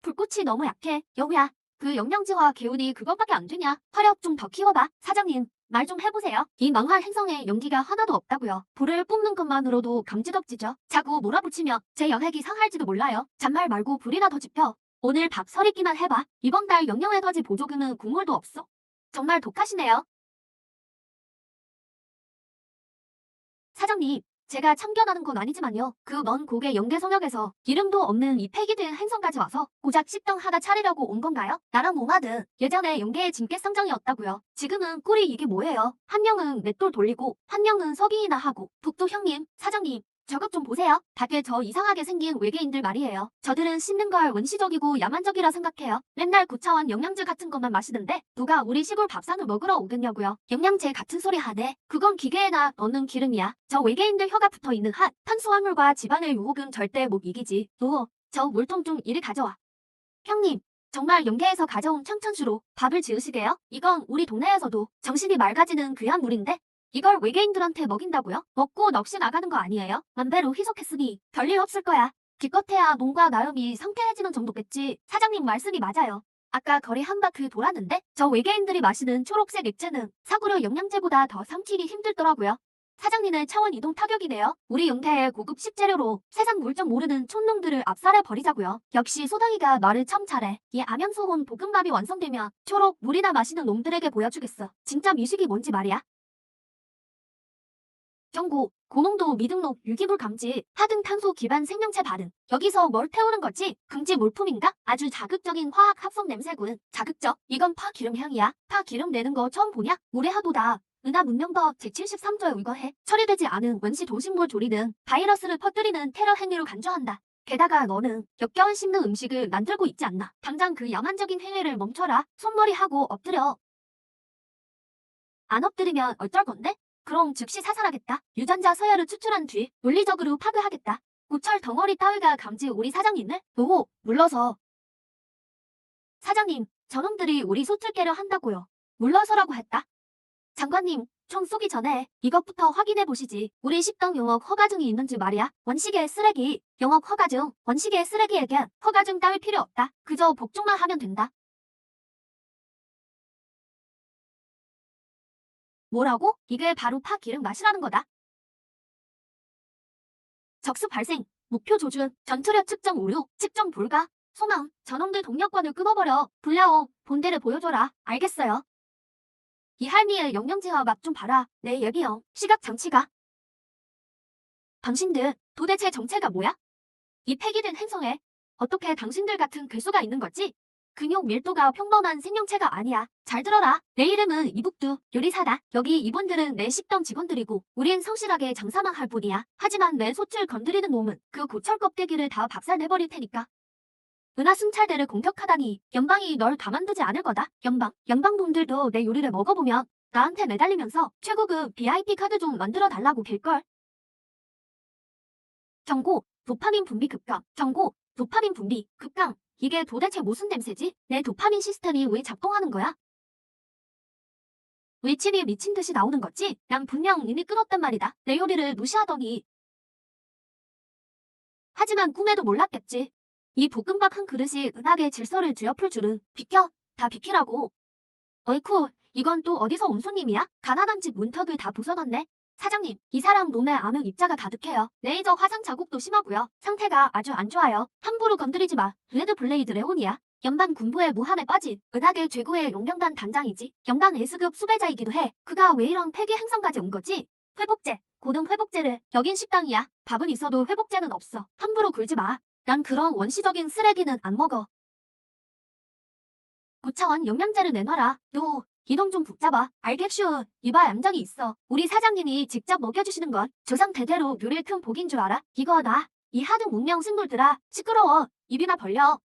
불꽃이 너무 약해. 여우야, 그 영양제와 개운이 그것밖에 안 되냐? 화력 좀 더 키워봐. 사장님, 말 좀 해보세요. 이 망할 행성에 연기가 하나도 없다고요. 불을 뿜는 것만으로도 감지덕지죠. 자꾸 몰아붙이며 제 연핵이 상할지도 몰라요. 잔말 말고 불이나 더 지펴. 오늘 밥 서리기만 해봐. 이번 달 영양에너지 보조금은 국물도 없어. 정말 독하시네요. 사장님, 제가 참견하는 건 아니지만요. 그 먼 고개 연계 성역에서 이름도 없는 이 폐기된 행성까지 와서 고작 식당 하나 차리려고 온 건가요? 나랑 오마드 예전에 연계의 진격상장이었다고요. 지금은 꿀이 이게 뭐예요? 한 명은 맷돌 돌리고 한 명은 서기이나 하고. 북도 형님, 사장님, 저것 좀 보세요. 밖에 저 이상하게 생긴 외계인들 말이에요. 저들은 씹는 걸 원시적이고 야만적이라 생각해요. 맨날 고차원 영양제 같은 것만 마시던데 누가 우리 시골 밥상을 먹으러 오겠냐고요. 영양제 같은 소리 하네. 그건 기계에나 넣는 기름이야. 저 외계인들 혀가 붙어있는 한 탄수화물과 지방의 유혹은 절대 못 이기지. 너, 저 물통 좀 이리 가져와. 형님, 정말 연계에서 가져온 청천수로 밥을 지으시게요? 이건 우리 동네에서도 정신이 맑아지는 귀한 물인데 이걸 외계인들한테 먹인다고요? 먹고 넋이 나가는 거 아니에요? 맘대로 희석했으니 별일 없을 거야. 기껏해야 몸과 나음이 상쾌해지는 정도겠지. 사장님 말씀이 맞아요. 아까 거리 한 바퀴 돌았는데 저 외계인들이 마시는 초록색 액체는 사구려 영양제보다 더 삼키기 힘들더라고요. 사장님의 차원 이동 타격이네요. 우리 용태의 고급 식재료로 세상 물정 모르는 촌놈들을 압살해 버리자고요. 역시 소당이가 말을 참 잘해. 이 암양소혼 볶음밥이 완성되면 초록 물이나 마시는 놈들에게 보여주겠어. 진짜 미식이 뭔지 말이야. 경고, 고농도 미등록 유기물 감지, 하등 탄소 기반 생명체 발음. 여기서 뭘 태우는 거지? 금지 물품인가? 아주 자극적인 화학 합성 냄새군. 자극적? 이건 파 기름 향이야. 파 기름 내는 거 처음 보냐? 무례하도다. 은하 문명더 제73조에 의거해 처리되지 않은 원시 도식물 조리 등 바이러스를 퍼뜨리는 테러 행위로 간주한다. 게다가 너는 역겨운 씹는 음식을 만들고 있지 않나? 당장 그 야만적인 행위를 멈춰라. 손머리하고 엎드려. 안 엎드리면 어쩔 건데? 그럼 즉시 사살하겠다. 유전자 서열을 추출한 뒤 물리적으로 파괴하겠다. 고철 덩어리 따위가 감지 우리 사장님을? 오, 물러서. 사장님, 저놈들이 우리 소틀 깨려 한다고요. 물러서라고 했다. 장관님, 총 쏘기 전에 이것부터 확인해 보시지. 우리 식당 영업 허가증이 있는지 말이야. 원시계 쓰레기, 영업 허가증, 원시계 쓰레기에겐 허가증 따위 필요 없다. 그저 복종만 하면 된다. 뭐라고? 이게 바로 파 기름 맛이라는 거다. 적수 발생, 목표 조준, 전투력 측정 오류, 측정 불가. 소망, 저놈들 동력권을 끊어버려. 불려오, 본대를 보여줘라. 알겠어요. 이 할미의 영양제와 맛 좀 봐라. 내 예비형, 시각 장치가. 당신들, 도대체 정체가 뭐야? 이 폐기된 행성에 어떻게 당신들 같은 괴수가 있는 거지? 근육 밀도가 평범한 생명체가 아니야. 잘 들어라. 내 이름은 이북두, 요리사다. 여기 이분들은 내 식당 직원들이고 우린 성실하게 장사만 할 뿐이야. 하지만 내 소출 건드리는 놈은 그 고철 껍데기를 다 박살내버릴 테니까. 은하 순찰대를 공격하다니 연방이 널 가만두지 않을 거다. 연방놈들도 내 요리를 먹어보면 나한테 매달리면서 최고급 VIP 카드 좀 만들어 달라고 빌걸. 경고, 도파민 분비 급강. 경고, 도파민 분비 급강. 이게 도대체 무슨 냄새지? 내 도파민 시스템이 왜 작동하는 거야? 왜 침이 미친 듯이 나오는 거지? 난 분명 이미 끊었단 말이다. 내 요리를 무시하더니. 하지만 꿈에도 몰랐겠지. 이 볶음밥 한 그릇이 은하계 질서를 뒤엎을 줄은. 비켜, 다 비키라고. 어이쿠, 이건 또 어디서 온 손님이야? 가난한 집 문턱을 다 부숴놨네. 사장님, 이 사람 몸에 암흑 입자가 가득해요. 레이저 화상 자국도 심하고요. 상태가 아주 안 좋아요. 함부로 건드리지 마. 레드 블레이드 레온이야. 연방 군부의 무함에 빠진 은하계 최고의 용병단 단장이지. 연방 S급 수배자이기도 해. 그가 왜 이런 폐기 행성까지 온 거지? 회복제, 고등 회복제를. 여긴 식당이야. 밥은 있어도 회복제는 없어. 함부로 굴지 마. 난 그런 원시적인 쓰레기는 안 먹어. 고차원 영양제를 내놔라. 너, 이놈 좀 붙잡아. 알겠슈. 이봐 얌전히 있어. 우리 사장님이 직접 먹여주시는 건 조상 대대로 요리의 큰 복인 줄 알아? 이거 나. 이 하등 문명 승돌들아. 시끄러워. 입이나 벌려.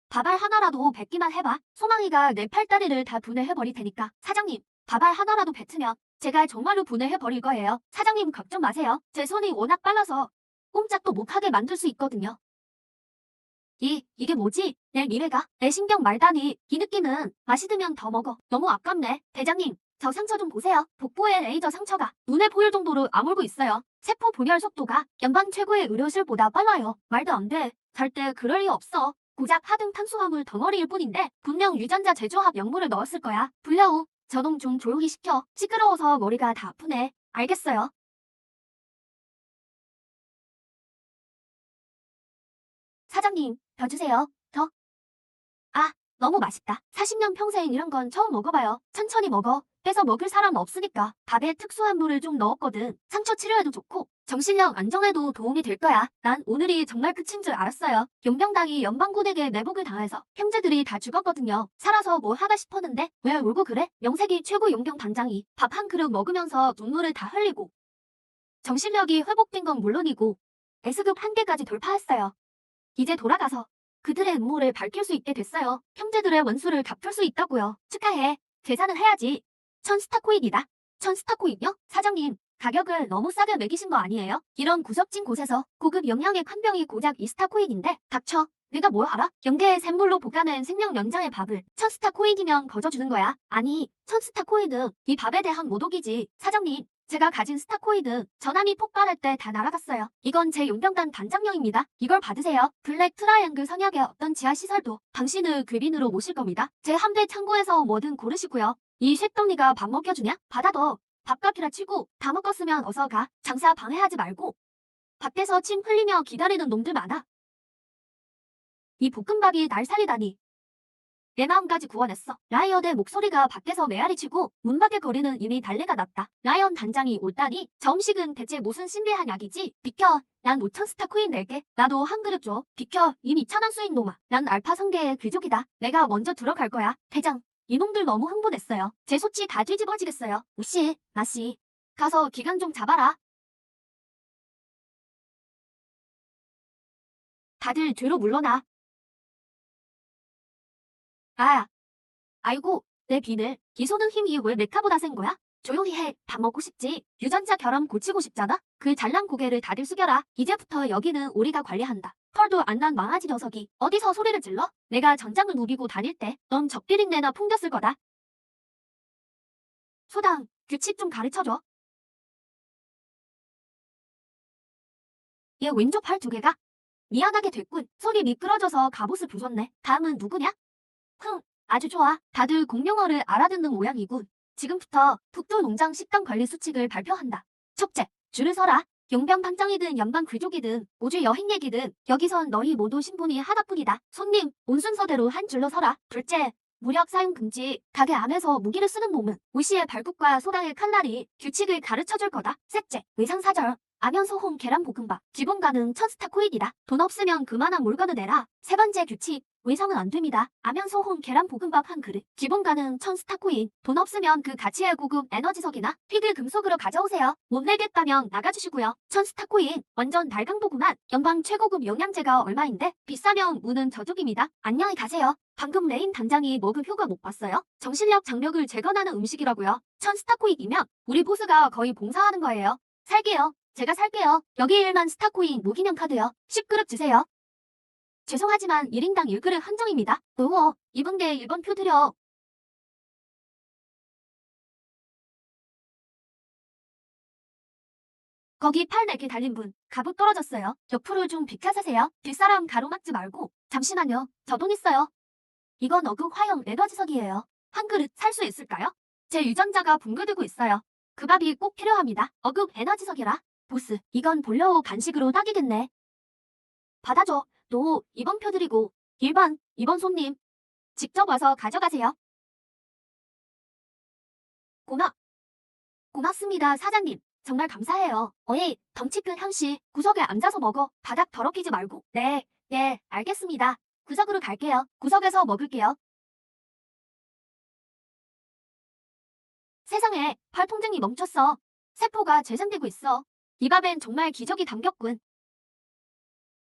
밥알 하나라도 뱉기만 해봐. 소망이가 내 팔다리를 다 분해해버릴 테니까. 사장님, 밥알 하나라도 뱉으면 제가 정말로 분해해버릴 거예요. 사장님 걱정 마세요. 제 손이 워낙 빨라서 꼼짝도 못하게 만들 수 있거든요. 이게 뭐지? 내 미래가? 내 신경 말다니. 이 느낌은 맛이 들면 더 먹어. 너무 아깝네. 대장님, 저 상처 좀 보세요. 복부에 레이저 상처가 눈에 보일 정도로 아물고 있어요. 세포 분열 속도가 연방 최고의 의료실보다 빨라요. 말도 안 돼. 절대 그럴 리 없어. 고작 하등 탄수화물 덩어리일 뿐인데 분명 유전자 제조합 약물을 넣었을 거야. 불려우. 저놈 좀 조용히 시켜. 시끄러워서 머리가 다 아프네. 알겠어요. 사장님, 더 주세요. 더. 아, 너무 맛있다. 40년 평생 이런 건 처음 먹어봐요. 천천히 먹어. 뺏어 먹을 사람 없으니까. 밥에 특수한 물을 좀 넣었거든. 상처 치료에도 좋고 정신력 안정에도 도움이 될 거야. 난 오늘이 정말 끝인 줄 알았어요. 용병당이 연방군에게 매복을 당해서 형제들이 다 죽었거든요. 살아서 뭐 하다 싶었는데 왜 울고 그래? 명색이 최고 용병 단장이 밥 한 그릇 먹으면서 눈물을 다 흘리고 정신력이 회복된 건 물론이고 S급 한계까지 돌파했어요. 이제 돌아가서 그들의 음모를 밝힐 수 있게 됐어요. 형제들의 원수를 갚을 수 있다고요. 축하해. 계산은 해야지. 1000스타코인이다. 1000스타코인요? 사장님, 가격을 너무 싸게 매기신 거 아니에요? 이런 구석진 곳에서 고급 영양액 한 병이 고작 2스타코인인데 닥쳐. 내가 뭘 알아? 영계의 샘물로 볶아낸 생명 연장의 밥을 1000스타코인이면 거저 주는 거야. 아니, 1000스타코인은 이 밥에 대한 모독이지. 사장님, 제가 가진 스타코이드 전함이 폭발할 때 다 날아갔어요. 이건 제 용병단 단장령입니다. 이걸 받으세요. 블랙 트라이앵글 선약의 어떤 지하시설도 당신을 귀빈으로 모실 겁니다. 제 함대 창고에서 뭐든 고르시고요. 이 쇳덩이가 밥 먹여주냐? 받아둬. 밥값이라 치고 다 먹었으면 어서 가. 장사 방해하지 말고. 밖에서 침 흘리며 기다리는 놈들 많아. 이 볶음밥이 날 살리다니. 내 마음까지 구원했어. 라이언의 목소리가 밖에서 메아리치고 문 밖의 거리는 이미 달래가 났다. 라이언 단장이 올다니 저 음식은 대체 무슨 신비한 약이지? 비켜. 난 5000스타 코인 낼게. 나도 한 그릇 줘. 비켜. 이미 천안수인 놈아. 난 알파 성계의 귀족이다. 내가 먼저 들어갈 거야. 대장. 이놈들 너무 흥분했어요. 제 소치 다 뒤집어지겠어요. 우씨, 나씨. 가서 기강 좀 잡아라. 다들 뒤로 물러나. 아. 아이고, 내 비늘. 이 손은 힘이 왜 메카보다 센 거야? 조용히 해. 밥 먹고 싶지. 유전자 결함 고치고 싶잖아? 그 잘난 고개를 다들 숙여라. 이제부터 여기는 우리가 관리한다. 털도 안 난 망아지 녀석이 어디서 소리를 질러? 내가 전장을 누비고 다닐 때 넌 적비린내나 풍겼을 거다. 소당, 규칙 좀 가르쳐줘. 얘 왼쪽 팔 두 개가? 미안하게 됐군. 손이 미끄러져서 갑옷을 부쉈네. 다음은 누구냐? 흥, 아주 좋아. 다들 공용어를 알아듣는 모양이군. 지금부터 북도 농장 식당 관리 수칙을 발표한다. 첫째, 줄을 서라. 용병 당장이든 연방 귀족이든 우주 여행 얘기든 여기선 너희 모두 신분이 하나뿐이다. 손님, 온 순서대로 한 줄로 서라. 둘째, 무력 사용 금지. 가게 안에서 무기를 쓰는 놈은 우시의 발굽과 소당의 칼날이 규칙을 가르쳐줄 거다. 셋째, 의상사절. 아면 소홍 계란 볶음밥. 기본 가능 1000스타 코인이다. 돈 없으면 그만한 물건을 내라. 세 번째 규칙. 외상은 안 됩니다. 아면 소홍 계란 볶음밥 한 그릇. 기본 가능 1000스타 코인. 돈 없으면 그 가치의 고급 에너지석이나 휘글 금속으로 가져오세요. 못 내겠다면 나가주시고요. 1000스타 코인. 완전 달강도구만. 연방 최고급 영양제가 얼마인데? 비싸면 무는 저쪽입니다. 안녕히 가세요. 방금 레인 단장이 먹은 효과 못 봤어요? 정신력 장벽을 재건하는 음식이라고요. 1000스타 코인이면 우리 보스가 거의 봉사하는 거예요. 살게요. 제가 살게요. 여기 1만 스타코인 무기명 카드요. 10그릇 주세요. 죄송하지만 1인당 1그릇 한정입니다. 으어, 이분께 1번 표 드려. 거기 팔 4개 달린 분, 갑옷 떨어졌어요. 옆으로 좀 비켜세요. 뒷사람 가로막지 말고. 잠시만요. 저 돈 있어요. 이건 어급 화형 에너지석이에요. 한 그릇 살 수 있을까요? 제 유전자가 붕괴되고 있어요. 그 밥이 꼭 필요합니다. 어급 에너지석이라. 보스, 이건 볼려오 간식으로 딱이겠네. 받아줘. 너 2번 표 드리고 1번, 2번 손님. 직접 와서 가져가세요. 고맙습니다, 사장님. 정말 감사해요. 어이, 덩치 큰 현씨, 구석에 앉아서 먹어. 바닥 더럽히지 말고. 네, 예, 알겠습니다. 구석으로 갈게요. 구석에서 먹을게요. 세상에, 팔 통증이 멈췄어. 세포가 재생되고 있어. 이 밥엔 정말 기적이 담겼군.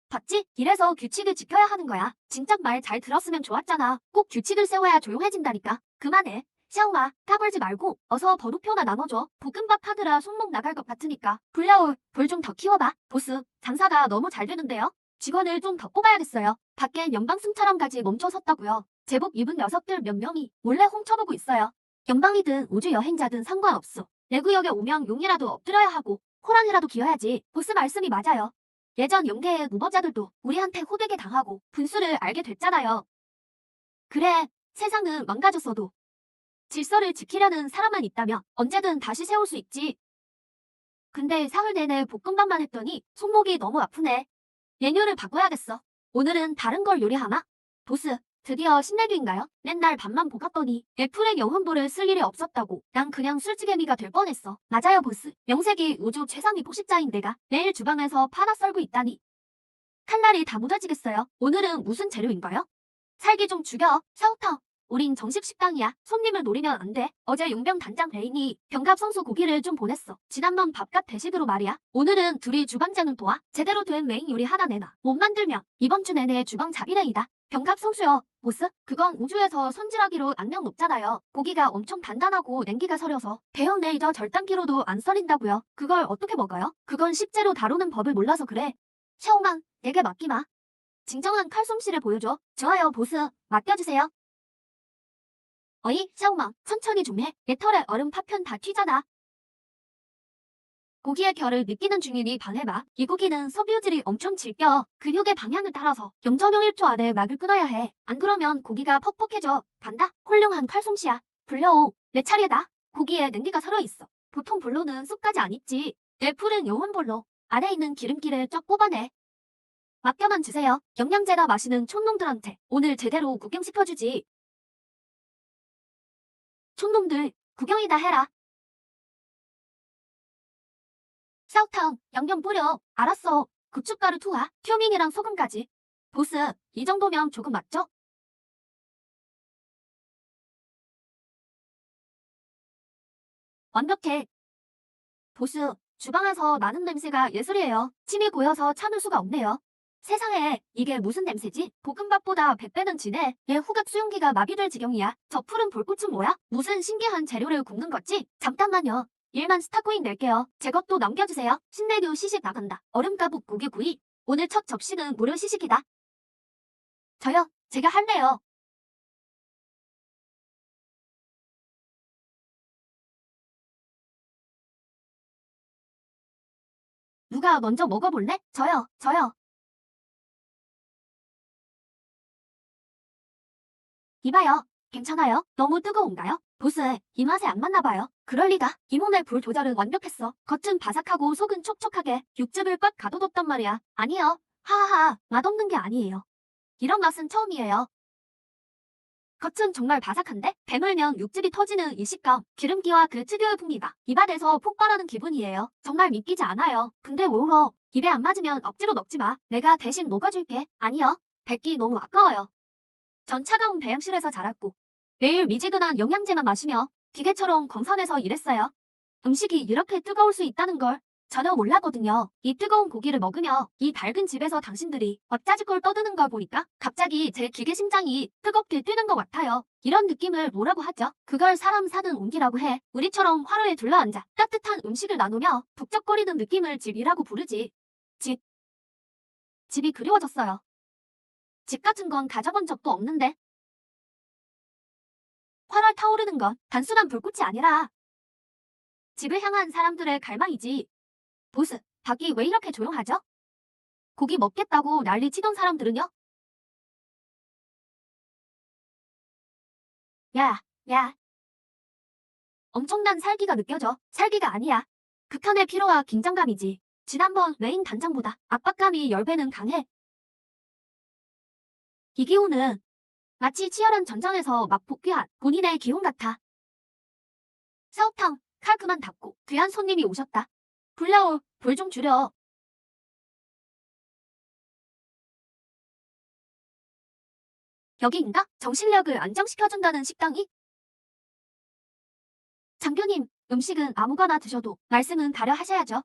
봤지? 이래서 규칙을 지켜야 하는 거야. 진작 말 잘 들었으면 좋았잖아. 꼭 규칙을 세워야 조용해진다니까. 그만해. 샤오마, 까불지 말고 어서 버루표나 나눠줘. 볶음밥 하느라 손목 나갈 것 같으니까. 불려올, 불 좀 더 키워봐. 보스, 장사가 너무 잘 되는데요? 직원을 좀 더 뽑아야겠어요. 밖엔 연방승차람까지 멈춰섰다고요. 제복 입은 녀석들 몇 명이 몰래 훔쳐보고 있어요. 영방이든 우주 여행자든 상관없어. 내 구역에 오면 용이라도 엎드려야 하고 호랑이라도 기어야지. 보스 말씀이 맞아요. 예전 영계의 무법자들도 우리한테 호되게 당하고 분수를 알게 됐잖아요. 그래, 세상은 망가졌어도 질서를 지키려는 사람만 있다면 언제든 다시 세울 수 있지. 근데 사흘 내내 볶음밥만 했더니 손목이 너무 아프네. 메뉴를 바꿔야겠어. 오늘은 다른 걸 요리하나? 보스, 드디어 신내기인가요? 맨날 밥만 볶았더니 애플의 영혼보를 쓸 일이 없었다고. 난 그냥 술찌개미가 될 뻔했어. 맞아요, 보스. 명색이 우주 최상위 포식자인 내가 매일 주방에서 파나 썰고 있다니. 칼날이 다 묻어지겠어요. 오늘은 무슨 재료인가요? 살기 좀 죽여, 샤우터. 우린 정식 식당이야. 손님을 노리면 안 돼. 어제 용병 단장 레인이 병갑 성수 고기를 좀 보냈어. 지난번 밥값 대식으로 말이야. 오늘은 둘이 주방장을 도와 제대로 된 메인 요리 하나 내놔. 못 만들면 이번 주 내내 주방 자비레이다. 병갑 성수요. 보스, 그건 우주에서 손질하기로 악명 높잖아요. 고기가 엄청 단단하고 냉기가 서려서 대형 레이저 절단기로도 안 썰린다고요. 그걸 어떻게 먹어요? 그건 식재료 다루는 법을 몰라서 그래. 샤오망, 내게 맡기마. 진정한 칼솜씨를 보여줘. 좋아요, 보스. 맡겨주세요. 어이, 샤오망, 천천히 좀 해. 내 털에 얼음 파편 다 튀잖아. 고기의 결을 느끼는 중이니 반해봐. 이 고기는 섬유질이 엄청 질겨. 근육의 방향을 따라서 0.01초 안에 막을 끊어야 해. 안 그러면 고기가 퍽퍽해져. 간다. 훌륭한 칼솜씨야. 불려오. 내 차례다. 고기에 냉기가 살아있어. 보통 볼로는 쑥까지 안 익지. 내 풀은 영혼볼로. 안에 있는 기름기를 쫙 뽑아내. 맡겨만 주세요. 영양제나 마시는 촌놈들한테 오늘 제대로 구경시켜주지. 촌놈들, 구경이나 해라. 샤우탕, 양념 뿌려. 알았어. 고춧가루 투하, 튜밍이랑 소금까지. 보스, 이 정도면 조금 맞죠? 완벽해. 보스, 주방에서 나는 냄새가 예술이에요. 침이 고여서 참을 수가 없네요. 세상에, 이게 무슨 냄새지? 볶음밥보다 100배는 진해. 얘 후각 수용기가 마비될 지경이야. 저 푸른 불꽃은 뭐야? 무슨 신기한 재료를 굽는 거지? 잠깐만요. 일만 스타코인 낼게요. 제 것도 넘겨주세요. 신내류 시식 나간다. 얼음가북 고기구이. 오늘 첫 접시는 무료 시식이다. 저요, 제가 할래요. 누가 먼저 먹어볼래? 저요. 이봐요. 괜찮아요? 너무 뜨거운가요? 보스, 이 맛에 안 맞나 봐요. 그럴 리가. 이 몸의 불 조절은 완벽했어. 겉은 바삭하고 속은 촉촉하게 육즙을 꽉 가둬뒀단 말이야. 아니요. 하하하, 맛없는 게 아니에요. 이런 맛은 처음이에요. 겉은 정말 바삭한데 배물면 육즙이 터지는 이 식감, 기름기와 그 특유의 풍미가 입안에서 폭발하는 기분이에요. 정말 믿기지 않아요. 근데 오호, 입에 안 맞으면 억지로 먹지 마. 내가 대신 녹아줄게. 아니요. 뱉기 너무 아까워요. 전 차가운 배양실에서 자랐고 매일 미지근한 영양제만 마시며 기계처럼 건선해서 일했어요. 음식이 이렇게 뜨거울 수 있다는 걸 전혀 몰랐거든요. 이 뜨거운 고기를 먹으며 이 밝은 집에서 당신들이 어짜지걸 떠드는 걸 보니까 갑자기 제 기계 심장이 뜨겁게 뛰는 것 같아요. 이런 느낌을 뭐라고 하죠? 그걸 사람 사는 온기라고 해. 우리처럼 화로에 둘러앉아 따뜻한 음식을 나누며 북적거리는 느낌을 집이라고 부르지. 집. 집이 그리워졌어요. 집 같은 건 가져본 적도 없는데 활활 타오르는 건 단순한 불꽃이 아니라 집을 향한 사람들의 갈망이지. 보스, 밖이 왜 이렇게 조용하죠? 고기 먹겠다고 난리 치던 사람들은요? 야, 야. 엄청난 살기가 느껴져. 살기가 아니야. 극한의 피로와 긴장감이지. 지난번 레인 단장보다 압박감이 10배는 강해. 이 기운은 마치 치열한 전장에서 막 복귀한 본인의 기운 같아. 사우탕, 칼 그만 닫고 귀한 손님이 오셨다. 불나올, 불 좀 줄여. 여기인가? 정신력을 안정시켜준다는 식당이? 장교님, 음식은 아무거나 드셔도 말씀은 가려 하셔야죠.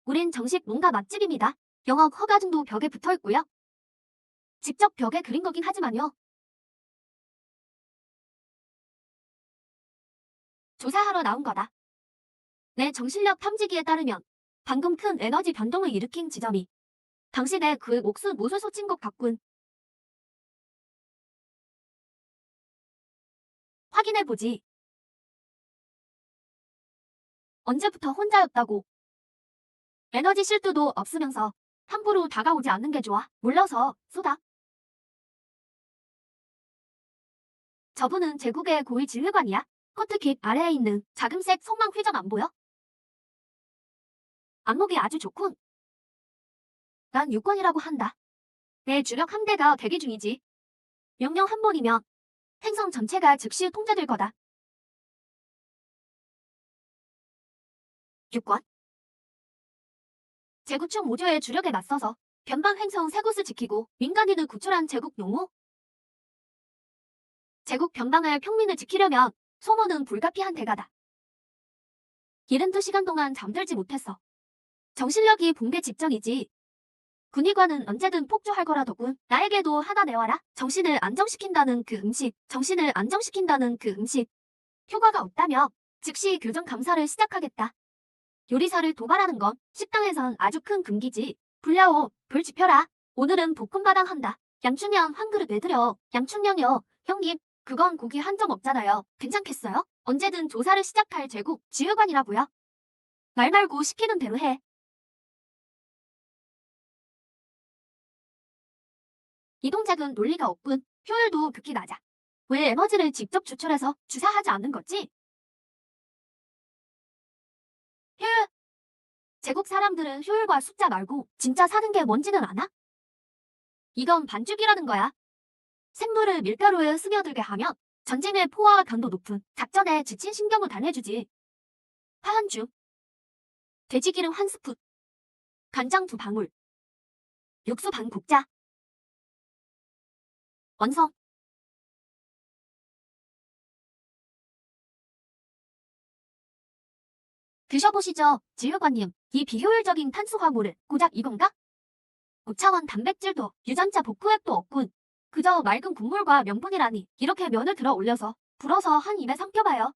우린 정식 농가 맛집입니다. 영업 허가증도 벽에 붙어 있고요. 직접 벽에 그린 거긴 하지만요. 조사하러 나온 거다. 내 정신력 탐지기에 따르면 방금 큰 에너지 변동을 일으킨 지점이 당신의 그 옥수 무술 소친 것 같군. 확인해보지. 언제부터 혼자였다고. 에너지 실드도 없으면서 함부로 다가오지 않는 게 좋아. 물러서 쏘다. 저분은 제국의 고위 지휘관이야. 코트깃 아래에 있는 자금색 속망 휘점 안 보여? 안목이 아주 좋군. 난 육관이라고 한다. 내 주력 함대가 대기 중이지. 명령 한 번이면 행성 전체가 즉시 통제될 거다. 육관? 제국축 모두의 주력에 맞서서 변방 행성 세 곳을 지키고 민간인을 구출한 제국 용무? 제국 변방의 평민을 지키려면 소모는 불가피한 대가다. 72시간 동안 잠들지 못했어. 정신력이 붕괴 직전이지. 군의관은 언제든 폭주할 거라더군. 나에게도 하나 내와라. 정신을 안정시킨다는 그 음식. 정신을 안정시킨다는 그 음식. 효과가 없다며 즉시 교정 감사를 시작하겠다. 요리사를 도발하는 건 식당에선 아주 큰 금기지. 불려오, 불 지펴라. 오늘은 볶음마당 한다. 양춘령 한 그릇 내드려. 양춘령이요. 형님, 그건 고기 한 점 없잖아요. 괜찮겠어요? 언제든 조사를 시작할 제국 지휘관이라고요. 말 말고 시키는 대로 해. 이 동작은 논리가 없군. 효율도 극히 낮아. 왜 에너지를 직접 추출해서 주사하지 않는 거지? 효율. 제국 사람들은 효율과 숫자 말고 진짜 사는 게 뭔지는 아나? 이건 반죽이라는 거야. 생물을 밀가루에 스며들게 하면 전쟁의 포화와 강도 높은 작전에 지친 신경을 달래주지. 파 한 줌, 돼지기름 한 스푼, 간장 2방울, 육수 반 국자. 완성. 드셔보시죠, 지휘관님. 이 비효율적인 탄수화물을 고작 이건가? 고차원 단백질도 유전자 복구액도 없군. 그저 맑은 국물과 명분이라니. 이렇게 면을 들어 올려서 불어서 한 입에 삼켜봐요.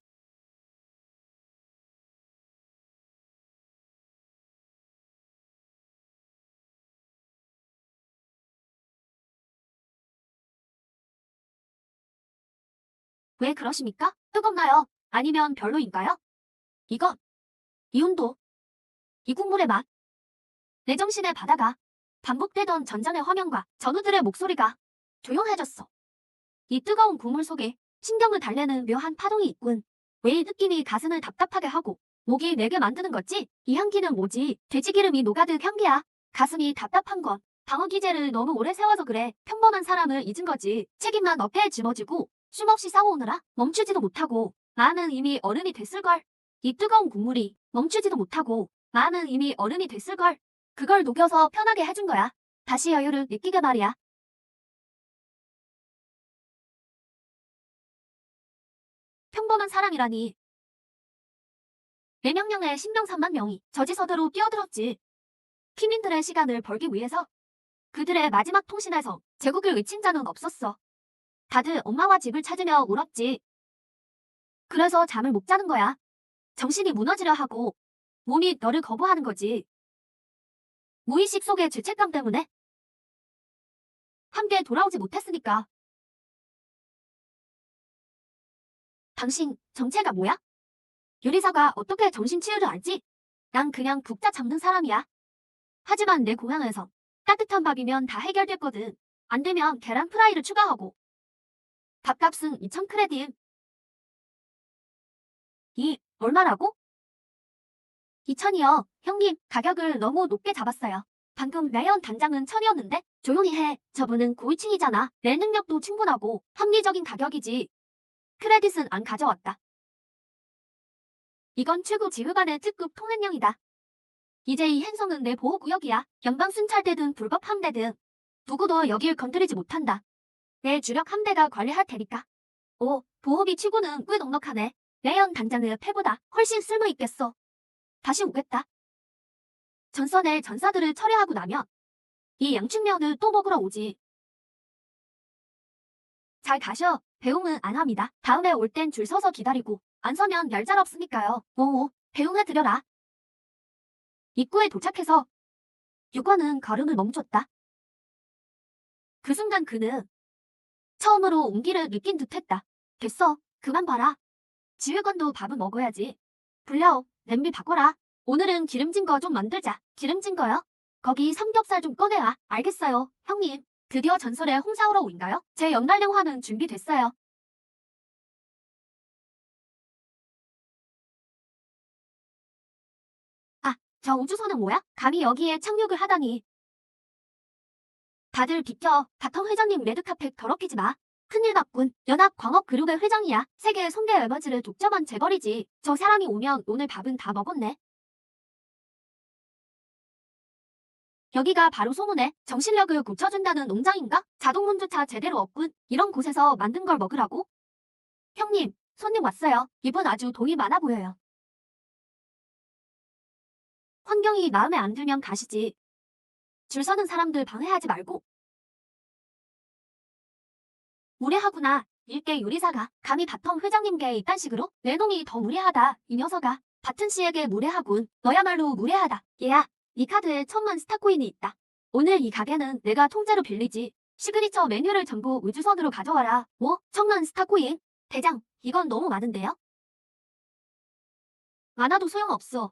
왜 그러십니까? 뜨겁나요? 아니면 별로인가요? 이건 이 온도, 이 국물의 맛, 내 정신의 바다가 반복되던 전장의 화면과 전우들의 목소리가 조용해졌어. 이 뜨거운 국물 속에 신경을 달래는 묘한 파동이 있군. 왜 이 느낌이 가슴을 답답하게 하고 목이 메게 만드는 거지? 이 향기는 뭐지? 돼지기름이 녹아든 향기야. 가슴이 답답한 건 방어 기제를 너무 오래 세워서 그래. 평범한 사람을 잊은 거지. 책임만 어깨에 짊어지고 쉼없이 싸워오느라 멈추지도 못하고 나는 이미 어른이 됐을걸. 이 뜨거운 국물이 멈추지도 못하고 나는 이미 어른이 됐을걸. 그걸 녹여서 편하게 해준 거야. 다시 여유를 느끼게 말이야. 평범한 사람이라니. 내 명령에 신병 3만 명이 저지서대로 뛰어들었지. 피민들의 시간을 벌기 위해서. 그들의 마지막 통신에서 제국을 외친 자는 없었어. 다들 엄마와 집을 찾으며 울었지. 그래서 잠을 못 자는 거야. 정신이 무너지려 하고 몸이 너를 거부하는 거지. 무의식 속의 죄책감 때문에. 함께 돌아오지 못했으니까. 당신 정체가 뭐야? 요리사가 어떻게 정신치유를 알지? 난 그냥 국자 잡는 사람이야. 하지만 내 고향에서 따뜻한 밥이면 다 해결됐거든. 안 되면 계란 프라이를 추가하고. 밥값은 2,000 크레딧. 얼마라고? 2,000이요. 형님, 가격을 너무 높게 잡았어요. 방금 레온 단장은 1,000이었는데? 조용히 해. 저분은 고위층이잖아. 내 능력도 충분하고 합리적인 가격이지. 크레딧은 안 가져왔다. 이건 최고 지휘관의 특급 통행령이다. 이제 이 행성은 내 보호구역이야. 연방 순찰대든 불법 함대든 누구도 여길 건드리지 못한다. 내 주력 함대가 관리할 테니까. 오, 보호비 치고는 꽤 넉넉하네. 레온 단장의 패보다 훨씬 쓸모있겠어. 다시 오겠다. 전선의 전사들을 처리하고 나면 이 양춘면을 또 먹으러 오지. 잘 가셔. 배웅은 안 합니다. 다음에 올 땐 줄 서서 기다리고 안 서면 얄짤없으니까요. 오, 배웅해드려라. 입구에 도착해서 유관은 걸음을 멈췄다. 그 순간 그는 처음으로 온기를 느낀 듯했다. 됐어. 그만 봐라. 지휘관도 밥은 먹어야지. 불려, 냄비 바꿔라. 오늘은 기름진 거 좀 만들자. 기름진 거요? 거기 삼겹살 좀 꺼내와. 알겠어요, 형님. 드디어 전설의 홍사우러우인가요? 제 연날령화는 준비됐어요. 아, 저 우주선은 뭐야? 감히 여기에 착륙을 하다니. 다들 비켜. 바텀 회장님 레드카펫 더럽히지 마. 큰일 났군. 연합광업그룹의 회장이야. 세계 손괴 에버즈를 독점한 재벌이지. 저 사람이 오면 오늘 밥은 다 먹었네. 여기가 바로 소문에 정신력을 고쳐준다는 농장인가? 자동문조차 제대로 없군. 이런 곳에서 만든 걸 먹으라고? 형님, 손님 왔어요. 이분 아주 돈이 많아 보여요. 환경이 마음에 안 들면 가시지. 줄 서는 사람들 방해하지 말고. 무례하구나. 일개 요리사가 감히 바텀 회장님께 이딴 식으로? 내 놈이 더 무례하다. 이 녀석아. 바튼 씨에게 무례하군. 너야말로 무례하다. 얘야, 네 카드에 1000만 스타코인이 있다. 오늘 이 가게는 내가 통째로 빌리지. 시그니처 메뉴를 전부 우주선으로 가져와라. 뭐? 1000만 스타코인? 대장, 이건 너무 많은데요? 많아도 소용없어.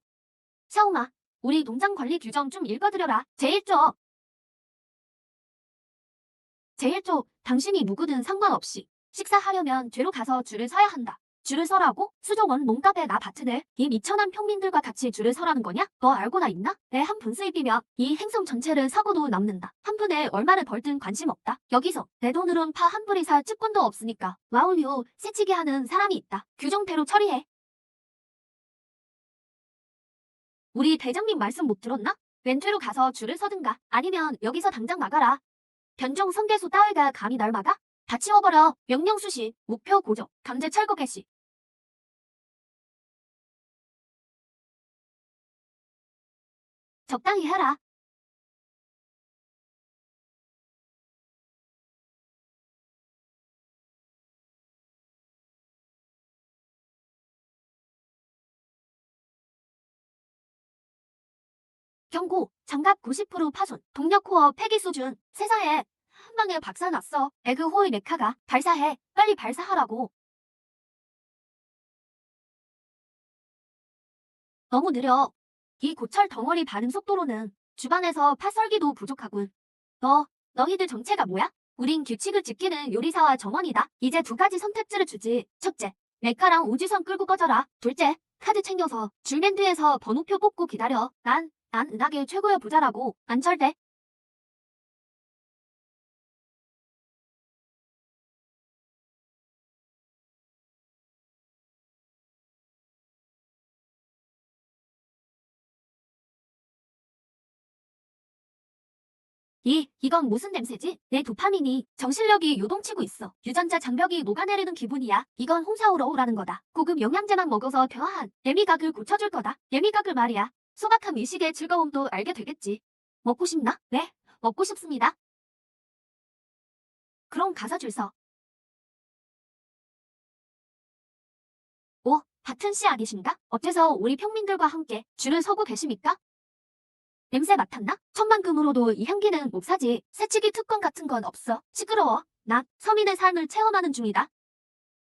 샤오마, 우리 농장 관리 규정 좀 읽어드려라. 제1조, 당신이 누구든 상관없이 식사하려면 뒤로 가서 줄을 서야 한다. 줄을 서라고? 수조원 몸값에 나 바트네. 이 미천한 평민들과 같이 줄을 서라는 거냐? 너 알고나 있나? 내 한 분 수입이면 이 행성 전체를 사고도 남는다. 한 분에 얼마를 벌든 관심 없다. 여기서 내 돈으론 파 한 뿌리 살 측권도 없으니까 와울요 새치기 하는 사람이 있다. 규정대로 처리해. 우리 대장님 말씀 못 들었나? 왼뒤로 가서 줄을 서든가 아니면 여기서 당장 나가라. 변종 성계수 따위가 감히 날 막아? 다 치워버려. 명령 수시, 목표 고정, 강제 철거 개시. 적당히 해라. 경고, 장갑 90% 파손, 동력 코어 폐기 수준. 세상에, 한 방에 박살 났어. 에그 호이 메카가 발사해. 빨리 발사하라고. 너무 느려. 이 고철 덩어리 반응 속도로는 주방에서 파썰기도 부족하군. 너희들 정체가 뭐야? 우린 규칙을 지키는 요리사와 점원이다. 이제 두 가지 선택지를 주지. 첫째, 메카랑 우주선 끌고 꺼져라. 둘째, 카드 챙겨서 줄맨드에서 번호표 뽑고 기다려. 난 은하계 최고의 부자라고. 안철대. 이건 무슨 냄새지? 내 도파민이 정신력이 요동치고 있어. 유전자 장벽이 녹아내리는 기분이야. 이건 홍사오로우라는 거다. 고급 영양제만 먹어서 퇴화한 예미각을 고쳐줄 거다. 예미각을 말이야. 소박한 미식의 즐거움도 알게 되겠지. 먹고 싶나? 네, 먹고 싶습니다. 그럼 가서 줄 서. 오, 같은 씨 아니신가? 어째서 우리 평민들과 함께 줄을 서고 계십니까? 냄새 맡았나? 천만금으로도 이 향기는 못 사지. 새치기 특권 같은 건 없어. 시끄러워. 나 서민의 삶을 체험하는 중이다.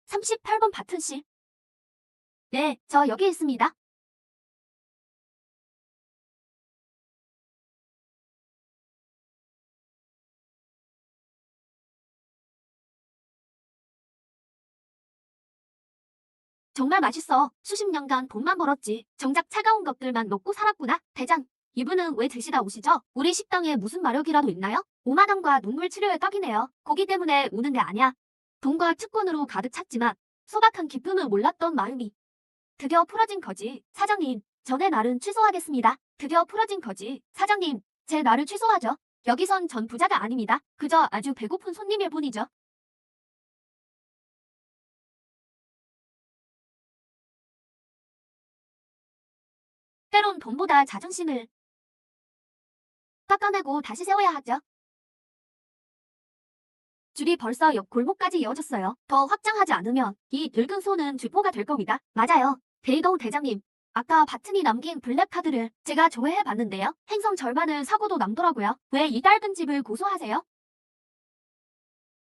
38번 바튼 씨. 네, 저 여기 있습니다. 정말 맛있어. 수십 년간 돈만 벌었지. 정작 차가운 것들만 먹고 살았구나. 대장, 이분은 왜 드시다 오시죠? 우리 식당에 무슨 마력이라도 있나요? 오마담과 눈물 치료에 떡이네요. 고기 때문에 우는 게 아니야. 돈과 특권으로 가득 찼지만 소박한 기쁨을 몰랐던 마음이. 드디어 풀어진 거지. 사장님, 전에 날은 취소하겠습니다. 드디어 풀어진 거지. 사장님, 제 날을 취소하죠. 여기선 전 부자가 아닙니다. 그저 아주 배고픈 손님일 뿐이죠. 때론 돈보다 자존심을 깎아내고 다시 세워야 하죠. 줄이 벌써 옆 골목까지 이어졌어요. 더 확장하지 않으면 이 늙은 소는 쥐포가 될 겁니다. 맞아요. 데이동 대장님. 아까 바튼이 남긴 블랙카드를 제가 조회해봤는데요. 행성 절반을 사고도 남더라고요. 왜 이 낡은 집을 고소하세요?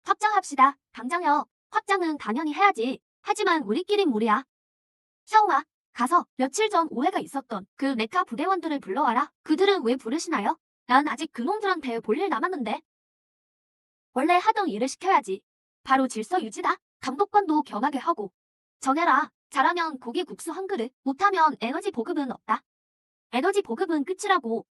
확장합시다. 당장요. 확장은 당연히 해야지. 하지만 우리끼린 무리야. 샤오마, 가서 며칠 전 오해가 있었던 그 메카 부대원들을 불러와라. 그들은 왜 부르시나요? 난 아직 그놈들한테 볼 일 남았는데. 원래 하던 일을 시켜야지. 바로 질서 유지다. 감독관도 겸하게 하고. 정해라. 잘하면 고기 국수 한 그릇, 못하면 에너지 보급은 없다. 에너지 보급은 끝이라고.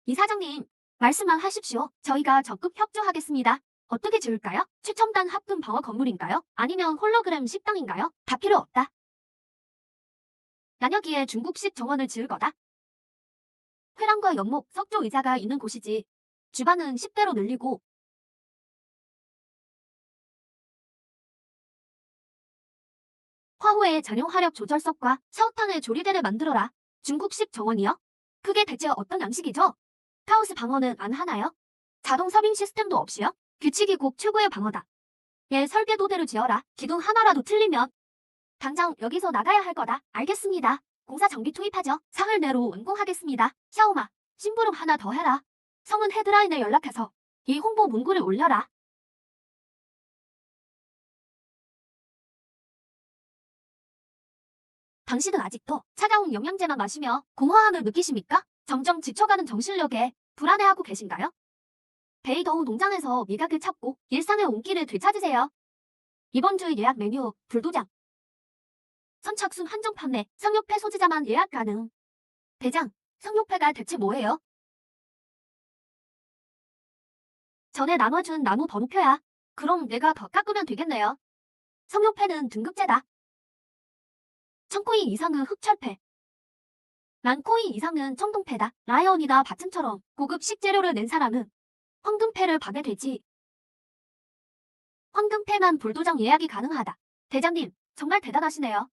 이사장님, 말씀만 하십시오. 저희가 적극 협조하겠습니다. 어떻게 지을까요? 최첨단 합금 방어 건물인가요? 아니면 홀로그램 식당인가요? 다 필요 없다. 난여기에 중국식 정원을 지을 거다. 회랑과 연목, 석조 의자가 있는 곳이지. 주반은 10대로 늘리고. 화호의 전용 화력 조절석과 샤오탕의 조리대를 만들어라. 중국식 정원이요? 그게 대체 어떤 양식이죠? 카오스 방어는 안 하나요? 자동 서빙 시스템도 없이요? 규칙이 꼭 최고의 방어다. 얘 설계도대로 지어라. 기둥 하나라도 틀리면 당장 여기서 나가야 할 거다. 알겠습니다. 공사 정비 투입하죠. 사흘 내로 완공하겠습니다. 샤오마, 심부름 하나 더 해라. 성은 헤드라인에 연락해서 이 홍보 문구를 올려라. 당신은 아직도 차가운 영양제만 마시며 공허함을 느끼십니까? 점점 지쳐가는 정신력에 불안해하고 계신가요? 베이더우 농장에서 미각을 찾고 일상의 온기를 되찾으세요. 이번 주 예약 메뉴, 불도장. 선착순 한정 판매, 성욕패 소지자만 예약 가능. 대장, 성욕패가 대체 뭐예요? 전에 나눠준 나무 번호표야. 그럼 내가 더 깎으면 되겠네요. 성욕패는 등급제다. 1000코인 이상은 흑철패. 10,000코인 이상은 청동패다. 라이언이나 바튼처럼 고급 식재료를 낸 사람은 황금패를 받게 되지. 황금패만 불도장 예약이 가능하다. 대장님, 정말 대단하시네요.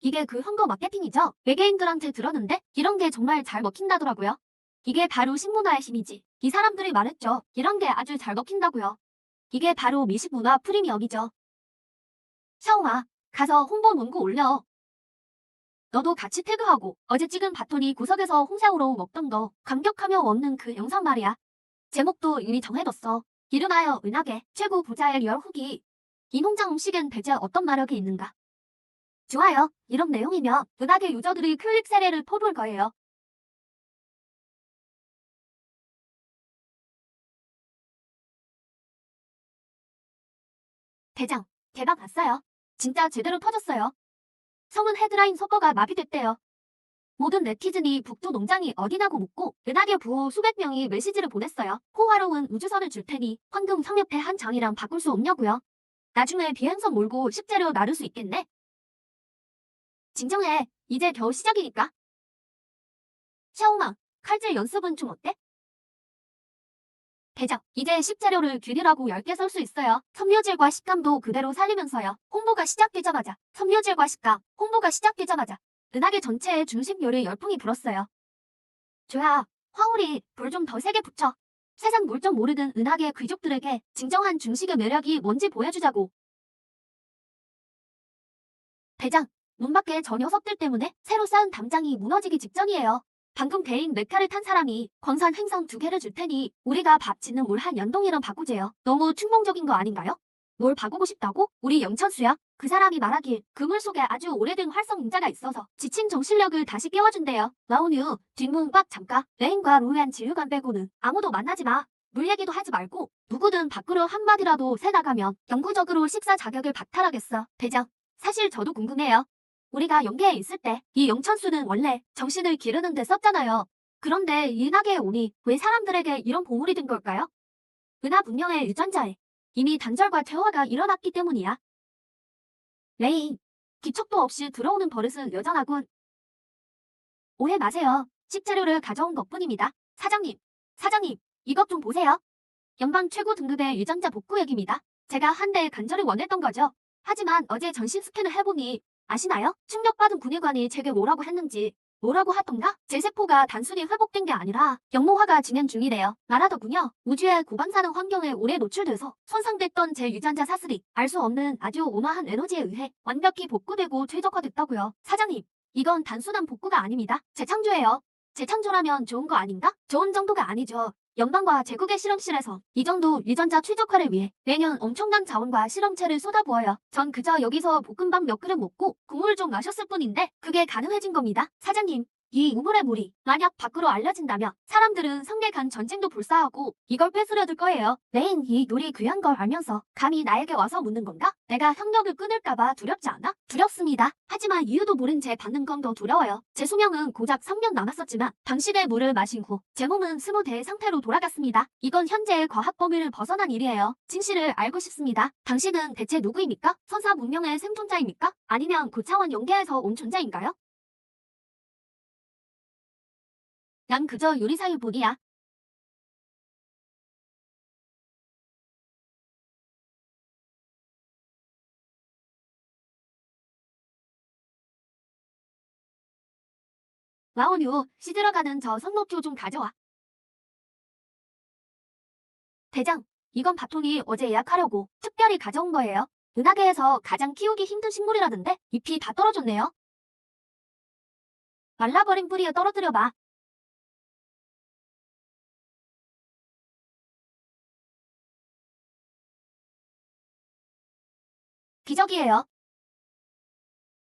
이게 그 황금 마케팅이죠? 외계인들한테 들었는데 이런 게 정말 잘 먹힌다더라고요. 이게 바로 식문화의 힘이지. 이 사람들이 말했죠. 이런 게 아주 잘 먹힌다고요. 이게 바로 미식문화 프리미엄이죠. 샤오마, 가서 홍보 문구 올려. 너도 같이 태그하고 어제 찍은 바톤이 구석에서 홍새우로 먹던 거 감격하며 먹는 그 영상 말이야. 제목도 이미 정해뒀어. 이름하여 은하계 최고 부자의 리얼 후기. 이 농장 음식엔 대체 어떤 마력이 있는가? 좋아요. 이런 내용이면 은하계 유저들이 클릭 세례를 퍼부을 거예요. 대장, 대박 났어요. 진짜 제대로 터졌어요. 성은 헤드라인 속어가 마비됐대요. 모든 네티즌이 북두 농장이 어디냐고 묻고 은하계 부호 수백 명이 메시지를 보냈어요. 호화로운 우주선을 줄 테니 황금 성역패 한 장이랑 바꿀 수 없냐고요. 나중에 비행선 몰고 식재료 나를 수 있겠네. 진정해. 이제 겨우 시작이니까. 샤오마, 칼질 연습은 좀 어때? 대장, 이제 식재료를 균일하고 얇게 썰 수 있어요. 섬유질과 식감도 그대로 살리면서요. 홍보가 시작되자마자, 섬유질과 식감, 홍보가 시작되자마자 은하계 전체에 중식 요리 열풍이 불었어요. 조야, 화오리, 불 좀 더 세게 붙여. 세상 물 좀 모르는 은하계 귀족들에게 진정한 중식의 매력이 뭔지 보여주자고. 대장, 문 밖에 저 녀석들 때문에 새로 쌓은 담장이 무너지기 직전이에요. 방금 개인 메카를 탄 사람이 광산 횡성 2개를 줄 테니 우리가 밥 짓는 물 한 연동이랑 바꾸재요. 너무 충동적인 거 아닌가요? 뭘 바꾸고 싶다고? 우리 영천수야? 그 사람이 말하길 그 물 속에 아주 오래된 활성 인자가 있어서 지친 정신력을 다시 깨워준대요. 라온유, 뒷문 꽉 잠가. 레인과 루엔 지휘관 빼고는 아무도 만나지 마. 물 얘기도 하지 말고 누구든 밖으로 한마디라도 새 나가면 영구적으로 식사 자격을 박탈하겠어. 대장, 사실 저도 궁금해요. 우리가 영계에 있을 때 이 영천수는 원래 정신을 기르는 데 썼잖아요. 그런데 이 은하계에 오니 왜 사람들에게 이런 보물이 된 걸까요? 은하 문명의 유전자에 이미 단절과 퇴화가 일어났기 때문이야. 레인, 기척도 없이 들어오는 버릇은 여전하군. 오해 마세요. 식재료를 가져온 것뿐입니다. 사장님, 이것 좀 보세요. 연방 최고 등급의 유전자 복구액입니다. 제가 한 대 간절히 원했던 거죠. 하지만 어제 전신 스캔을 해보니 아시나요? 충격받은 군의관이 제게 뭐라고 했는지. 뭐라고 하던가? 제 세포가 단순히 회복된 게 아니라 영모화가 진행 중이래요. 말하더군요. 우주의 고방사능 환경에 오래 노출돼서 손상됐던 제 유전자 사슬이 알 수 없는 아주 온화한 에너지에 의해 완벽히 복구되고 최적화됐다고요. 사장님, 이건 단순한 복구가 아닙니다. 재창조예요. 재창조라면 좋은 거 아닌가? 좋은 정도가 아니죠. 연방과 제국의 실험실에서 이 정도 유전자 최적화를 위해 매년 엄청난 자원과 실험체를 쏟아부어요. 전 그저 여기서 볶음밥 몇 그릇 먹고 국물 좀 마셨을 뿐인데 그게 가능해진 겁니다. 사장님, 이 우물의 물이 만약 밖으로 알려진다면 사람들은 상대 간 전쟁도 불사하고 이걸 뺏으려들 거예요. 내인 이 놀이 귀한 걸 알면서 감히 나에게 와서 묻는 건가? 내가 협력을 끊을까봐 두렵지 않아? 두렵습니다. 하지만 이유도 모른 채 받는 건 더 두려워요. 제 수명은 고작 3년 남았었지만 당신의 물을 마신 후 제 몸은 스무대의 상태로 돌아갔습니다. 이건 현재의 과학 범위를 벗어난 일이에요. 진실을 알고 싶습니다. 당신은 대체 누구입니까? 선사 문명의 생존자입니까? 아니면 고차원 연계에서 온 존재인가요? 난 그저 요리사일 뿐이야. 라온유, 시들어가는 저 성목표 좀 가져와. 대장, 이건 바통이 어제 예약하려고 특별히 가져온 거예요. 은하계에서 가장 키우기 힘든 식물이라던데 잎이 다 떨어졌네요. 말라버린 뿌리에 떨어뜨려봐. 기적이에요.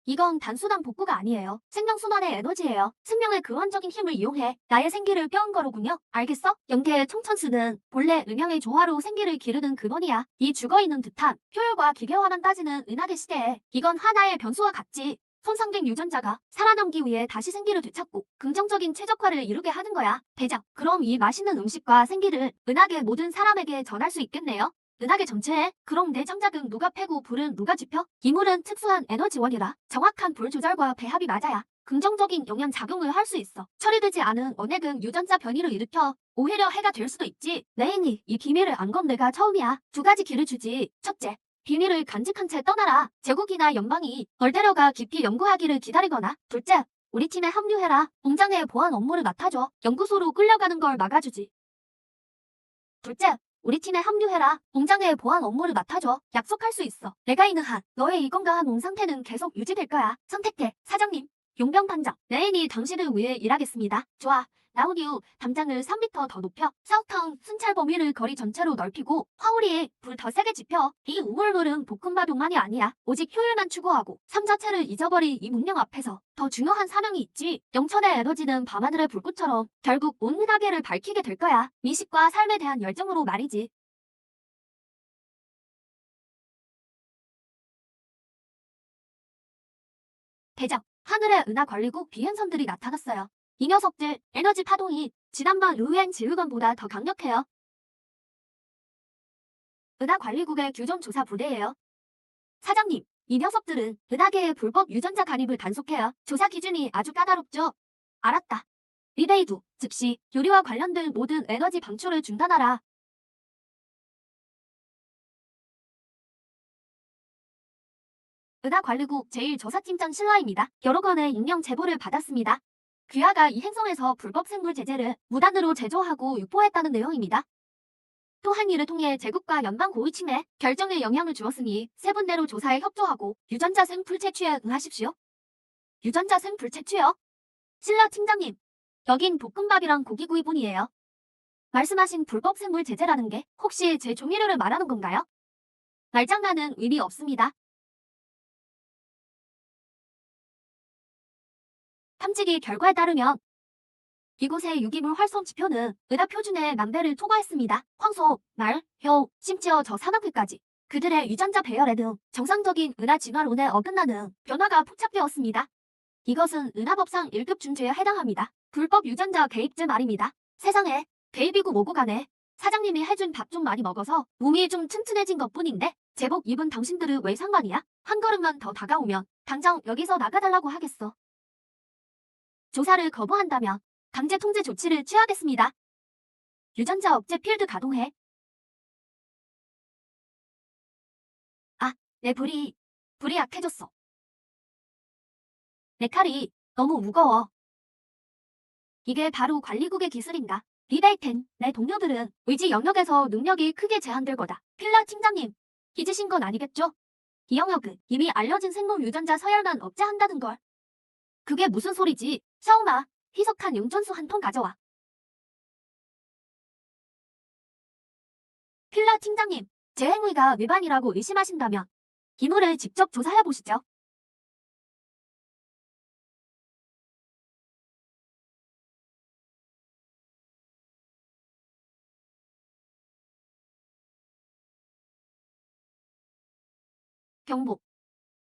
이건 단순한 복구가 아니에요. 생명순환의 에너지예요. 생명의 근원적인 힘을 이용해 나의 생기를 껴온 거로군요. 알겠어? 영계의 총천수는 본래 음양의 조화로 생기를 기르는 근원이야. 이 죽어있는 듯한 효율과 기계화만 따지는 은하계 시대에 이건 하나의 변수와 같지. 손상된 유전자가 살아남기 위해 다시 생기를 되찾고 긍정적인 최적화를 이루게 하는 거야. 대장, 그럼 이 맛있는 음식과 생기를 은하계 모든 사람에게 전할 수 있겠네요? 은하계 전체에? 그럼 내 창작은 누가 패고 불은 누가 지펴? 기물은 특수한 에너지원이라 정확한 불 조절과 배합이 맞아야 긍정적인 영향 작용을 할 수 있어. 처리되지 않은 원액은 유전자 변이를 일으켜 오히려 해가 될 수도 있지. 레인이 이 비밀을 안 건 내가 처음이야. 두 가지 길을 주지. 첫째, 비밀을 간직한 채 떠나라. 제국이나 연방이 널 데려가 깊이 연구하기를 기다리거나. 둘째, 우리 팀에 합류해라. 공장의 보안 업무를 맡아줘. 연구소로 끌려가는 걸 막아주지. 둘째, 우리 팀에 합류해라. 공장의 보안 업무를 맡아줘. 약속할 수 있어. 내가 있는 한 너의 이 건강한 몸 상태는 계속 유지될 거야. 선택해. 사장님. 용병 단장. 레인이 당신을 위해 일하겠습니다. 좋아. 라우디우 담장을 3m 더 높여 사우타운 순찰 범위를 거리 전체로 넓히고 화우리에 불 더 세게 지펴. 이 우물물은 볶음밥용만이 아니야. 오직 효율만 추구하고 삶 자체를 잊어버린 이 문명 앞에서 더 중요한 사명이 있지. 영천의 에너지는 밤하늘의 불꽃처럼 결국 온 은하계를 밝히게 될 거야. 미식과 삶에 대한 열정으로 말이지. 대장, 하늘의 은하관리국 비행선들이 나타났어요. 이 녀석들 에너지 파동이 지난번 루엔 지휘관보다 더 강력해요. 은하관리국의 규정 조사 부대예요. 사장님, 이 녀석들은 은하계의 불법 유전자 간입을 단속해요. 조사 기준이 아주 까다롭죠? 알았다. 리베이두, 즉시 요리와 관련된 모든 에너지 방출을 중단하라. 은하관리국 제1조사팀장 신라입니다. 여러 건의 익명 제보를 받았습니다. 귀하가 이 행성에서 불법 생물 제재를 무단으로 제조하고 유포했다는 내용입니다. 또한 이를 통해 제국과 연방 고위 침해 결정에 영향을 주었으니 세 분대로 조사에 협조하고 유전자생 불채취에 응하십시오. 유전자생 불채취요? 신라 팀장님, 여긴 볶음밥이랑 고기구이뿐이에요. 말씀하신 불법 생물 제재라는 게 혹시 제 조미료를 말하는 건가요? 말장난은 의미 없습니다. 탐지기 결과에 따르면 이곳의 유기물 활성 지표는 은하 표준의 만 배를 초과했습니다. 황소, 말, 혀, 심지어 저 산악회까지 그들의 유전자 배열에 등 정상적인 은하 진화론에 어긋나는 변화가 포착되었습니다. 이것은 은하법상 1급 중죄에 해당합니다. 불법 유전자 개입죄 말입니다. 세상에, 개입이고 뭐고 간에 사장님이 해준 밥 좀 많이 먹어서 몸이 좀 튼튼해진 것뿐인데 제복 입은 당신들은 왜 상관이야? 한 걸음만 더 다가오면 당장 여기서 나가달라고 하겠어. 조사를 거부한다면 강제 통제 조치를 취하겠습니다. 유전자 억제 필드 가동해. 아, 내 불이 약해졌어. 내 칼이 너무 무거워. 이게 바로 관리국의 기술인가? 리베이텐, 내 동료들은 의지 영역에서 능력이 크게 제한될 거다. 필라 팀장님, 잊으신 건 아니겠죠? 이 영역은 이미 알려진 생물 유전자 서열만 억제한다는 걸. 그게 무슨 소리지? 샤오마, 희석한 용전수 한 통 가져와. 필러 팀장님, 제 행위가 위반이라고 의심하신다면 기물을 직접 조사해보시죠. 경보.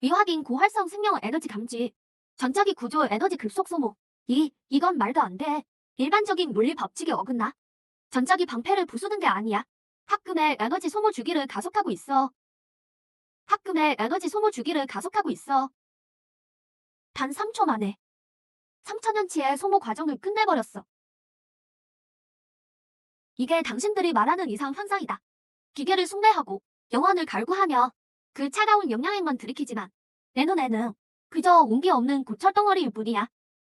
미확인 고활성 생명 에너지 감지. 전자기 구조 에너지 급속 소모. 이건 말도 안 돼. 일반적인 물리 법칙에 어긋나. 전자기 방패를 부수는 게 아니야. 합금의 에너지 소모 주기를 가속하고 있어. 합금의 에너지 소모 주기를 가속하고 있어. 단 3초 만에 3천년치의 소모 과정을 끝내버렸어. 이게 당신들이 말하는 이상 현상이다. 기계를 숭배하고 영혼을 갈구하며 그 차가운 영양액만 들이키지만 내 눈에는 그저 온기 없는 고철덩어리일 뿐이야.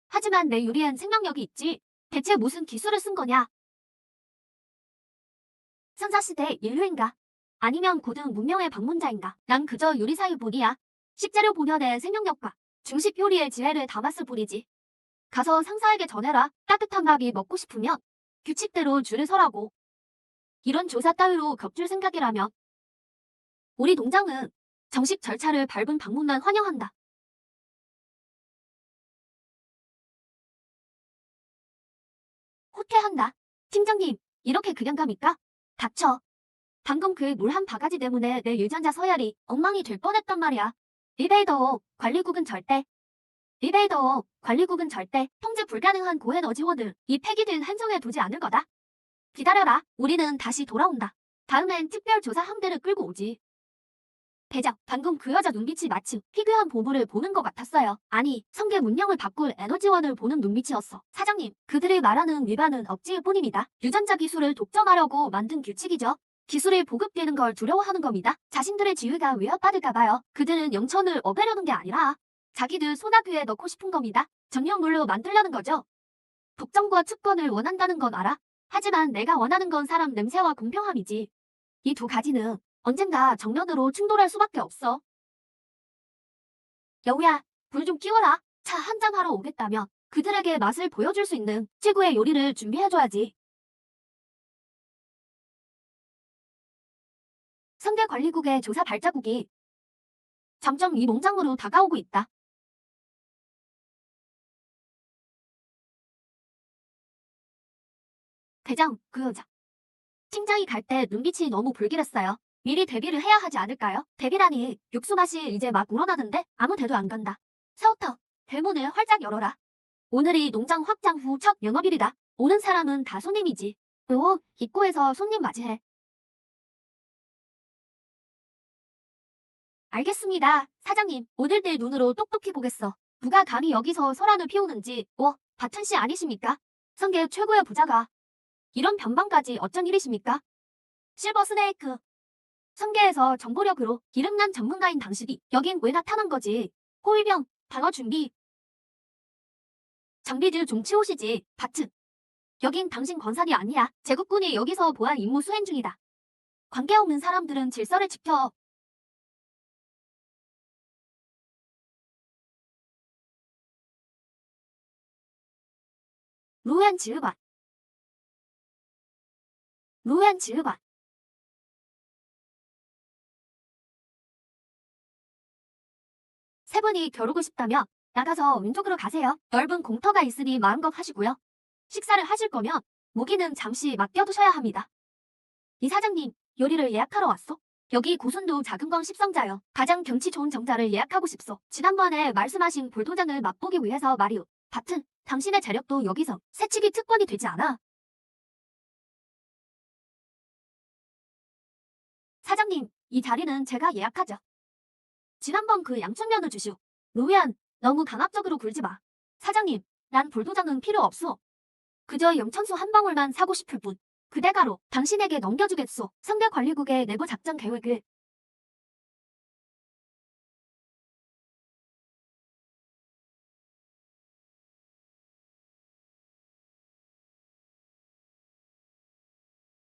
하지만 내 유리엔 생명력이 있지. 대체 무슨 기술을 쓴 거냐? 선사시대 인류인가? 아니면 고등 문명의 방문자인가? 난 그저 요리사일 뿐이야. 식재료 본연의 생명력과 중식 요리의 지혜를 담았을 뿐이지. 가서 상사에게 전해라. 따뜻한 밥이 먹고 싶으면 규칙대로 줄을 서라고. 이런 조사 따위로 겹줄 생각이라면 우리 농장은 정식 절차를 밟은 방문만 환영한다. 호퇴한다. 팀장님, 이렇게 그냥 갑니까? 닥쳐. 방금 그 물 한 바가지 때문에 내 유전자 서열이 엉망이 될 뻔했단 말이야. 리베이더 관리국은 절대. 리베이더 관리국은 절대 통제 불가능한 고에너지원을 이 폐기된 한성에 두지 않을 거다. 기다려라. 우리는 다시 돌아온다. 다음엔 특별조사 함대를 끌고 오지. 대장, 방금 그 여자 눈빛이 마치 희귀한 보물을 보는 것 같았어요. 아니, 성계 문명을 바꿀 에너지원을 보는 눈빛이었어. 사장님, 그들이 말하는 위반은 억지일 뿐입니다. 유전자 기술을 독점하려고 만든 규칙이죠. 기술이 보급되는 걸 두려워하는 겁니다. 자신들의 지위가 위협받을까 봐요. 그들은 영천을 업애려는 게 아니라 자기들 소나귀에 넣고 싶은 겁니다. 전력물로 만들려는 거죠. 독점과 특권을 원한다는 건 알아. 하지만 내가 원하는 건 사람 냄새와 공평함이지. 이 두 가지는 언젠가 정면으로 충돌할 수밖에 없어. 여우야, 불 좀 끼워라. 차 한잔 하러 오겠다면 그들에게 맛을 보여줄 수 있는 최고의 요리를 준비해줘야지. 성계관리국의 조사 발자국이 점점 이 농장으로 다가오고 있다. 대장, 그 여자. 팀장이 갈 때 눈빛이 너무 불길했어요. 미리 대비를 해야 하지 않을까요? 대비라니, 육수 맛이 이제 막 우러나는데 아무 데도 안 간다. 서우터, 대문을 활짝 열어라. 오늘이 농장 확장 후 첫 영업일이다. 오는 사람은 다 손님이지. 입구에서 손님 맞이해. 알겠습니다. 사장님, 오늘 내 눈으로 똑똑히 보겠어. 누가 감히 여기서 소란을 피우는지. 바튼 씨 아니십니까? 성계 최고의 부자가. 이런 변방까지 어쩐 일이십니까? 실버 스네이크. 성계에서 정보력으로 기름난 전문가인 당신이 여긴 왜 나타난 거지? 호위병, 방어 준비. 장비들 좀 치우시지. 바튼. 여긴 당신 권산이 아니야. 제국군이 여기서 보안 임무 수행 중이다. 관계없는 사람들은 질서를 지켜. 루엔 지으반. 루엔 지으반. 세 분이 겨루고 싶다면 나가서 왼쪽으로 가세요. 넓은 공터가 있으니 마음껏 하시고요. 식사를 하실 거면 무기는 잠시 맡겨두셔야 합니다. 이 사장님, 요리를 예약하러 왔어? 여기 고순도 작은 건 십성자요. 가장 경치 좋은 정자를 예약하고 싶소. 지난번에 말씀하신 불도장을 맛보기 위해서 말이오. 바튼, 당신의 재력도 여기서 새치기 특권이 되지 않아. 사장님, 이 자리는 제가 예약하죠. 지난번 그 양천면을 주시오. 루이안, 너무 강압적으로 굴지 마. 사장님, 난 불도장은 필요 없소. 그저 영천수 한 방울만 사고 싶을 뿐. 그 대가로 당신에게 넘겨주겠소. 성계관리국의 내부 작전 계획을.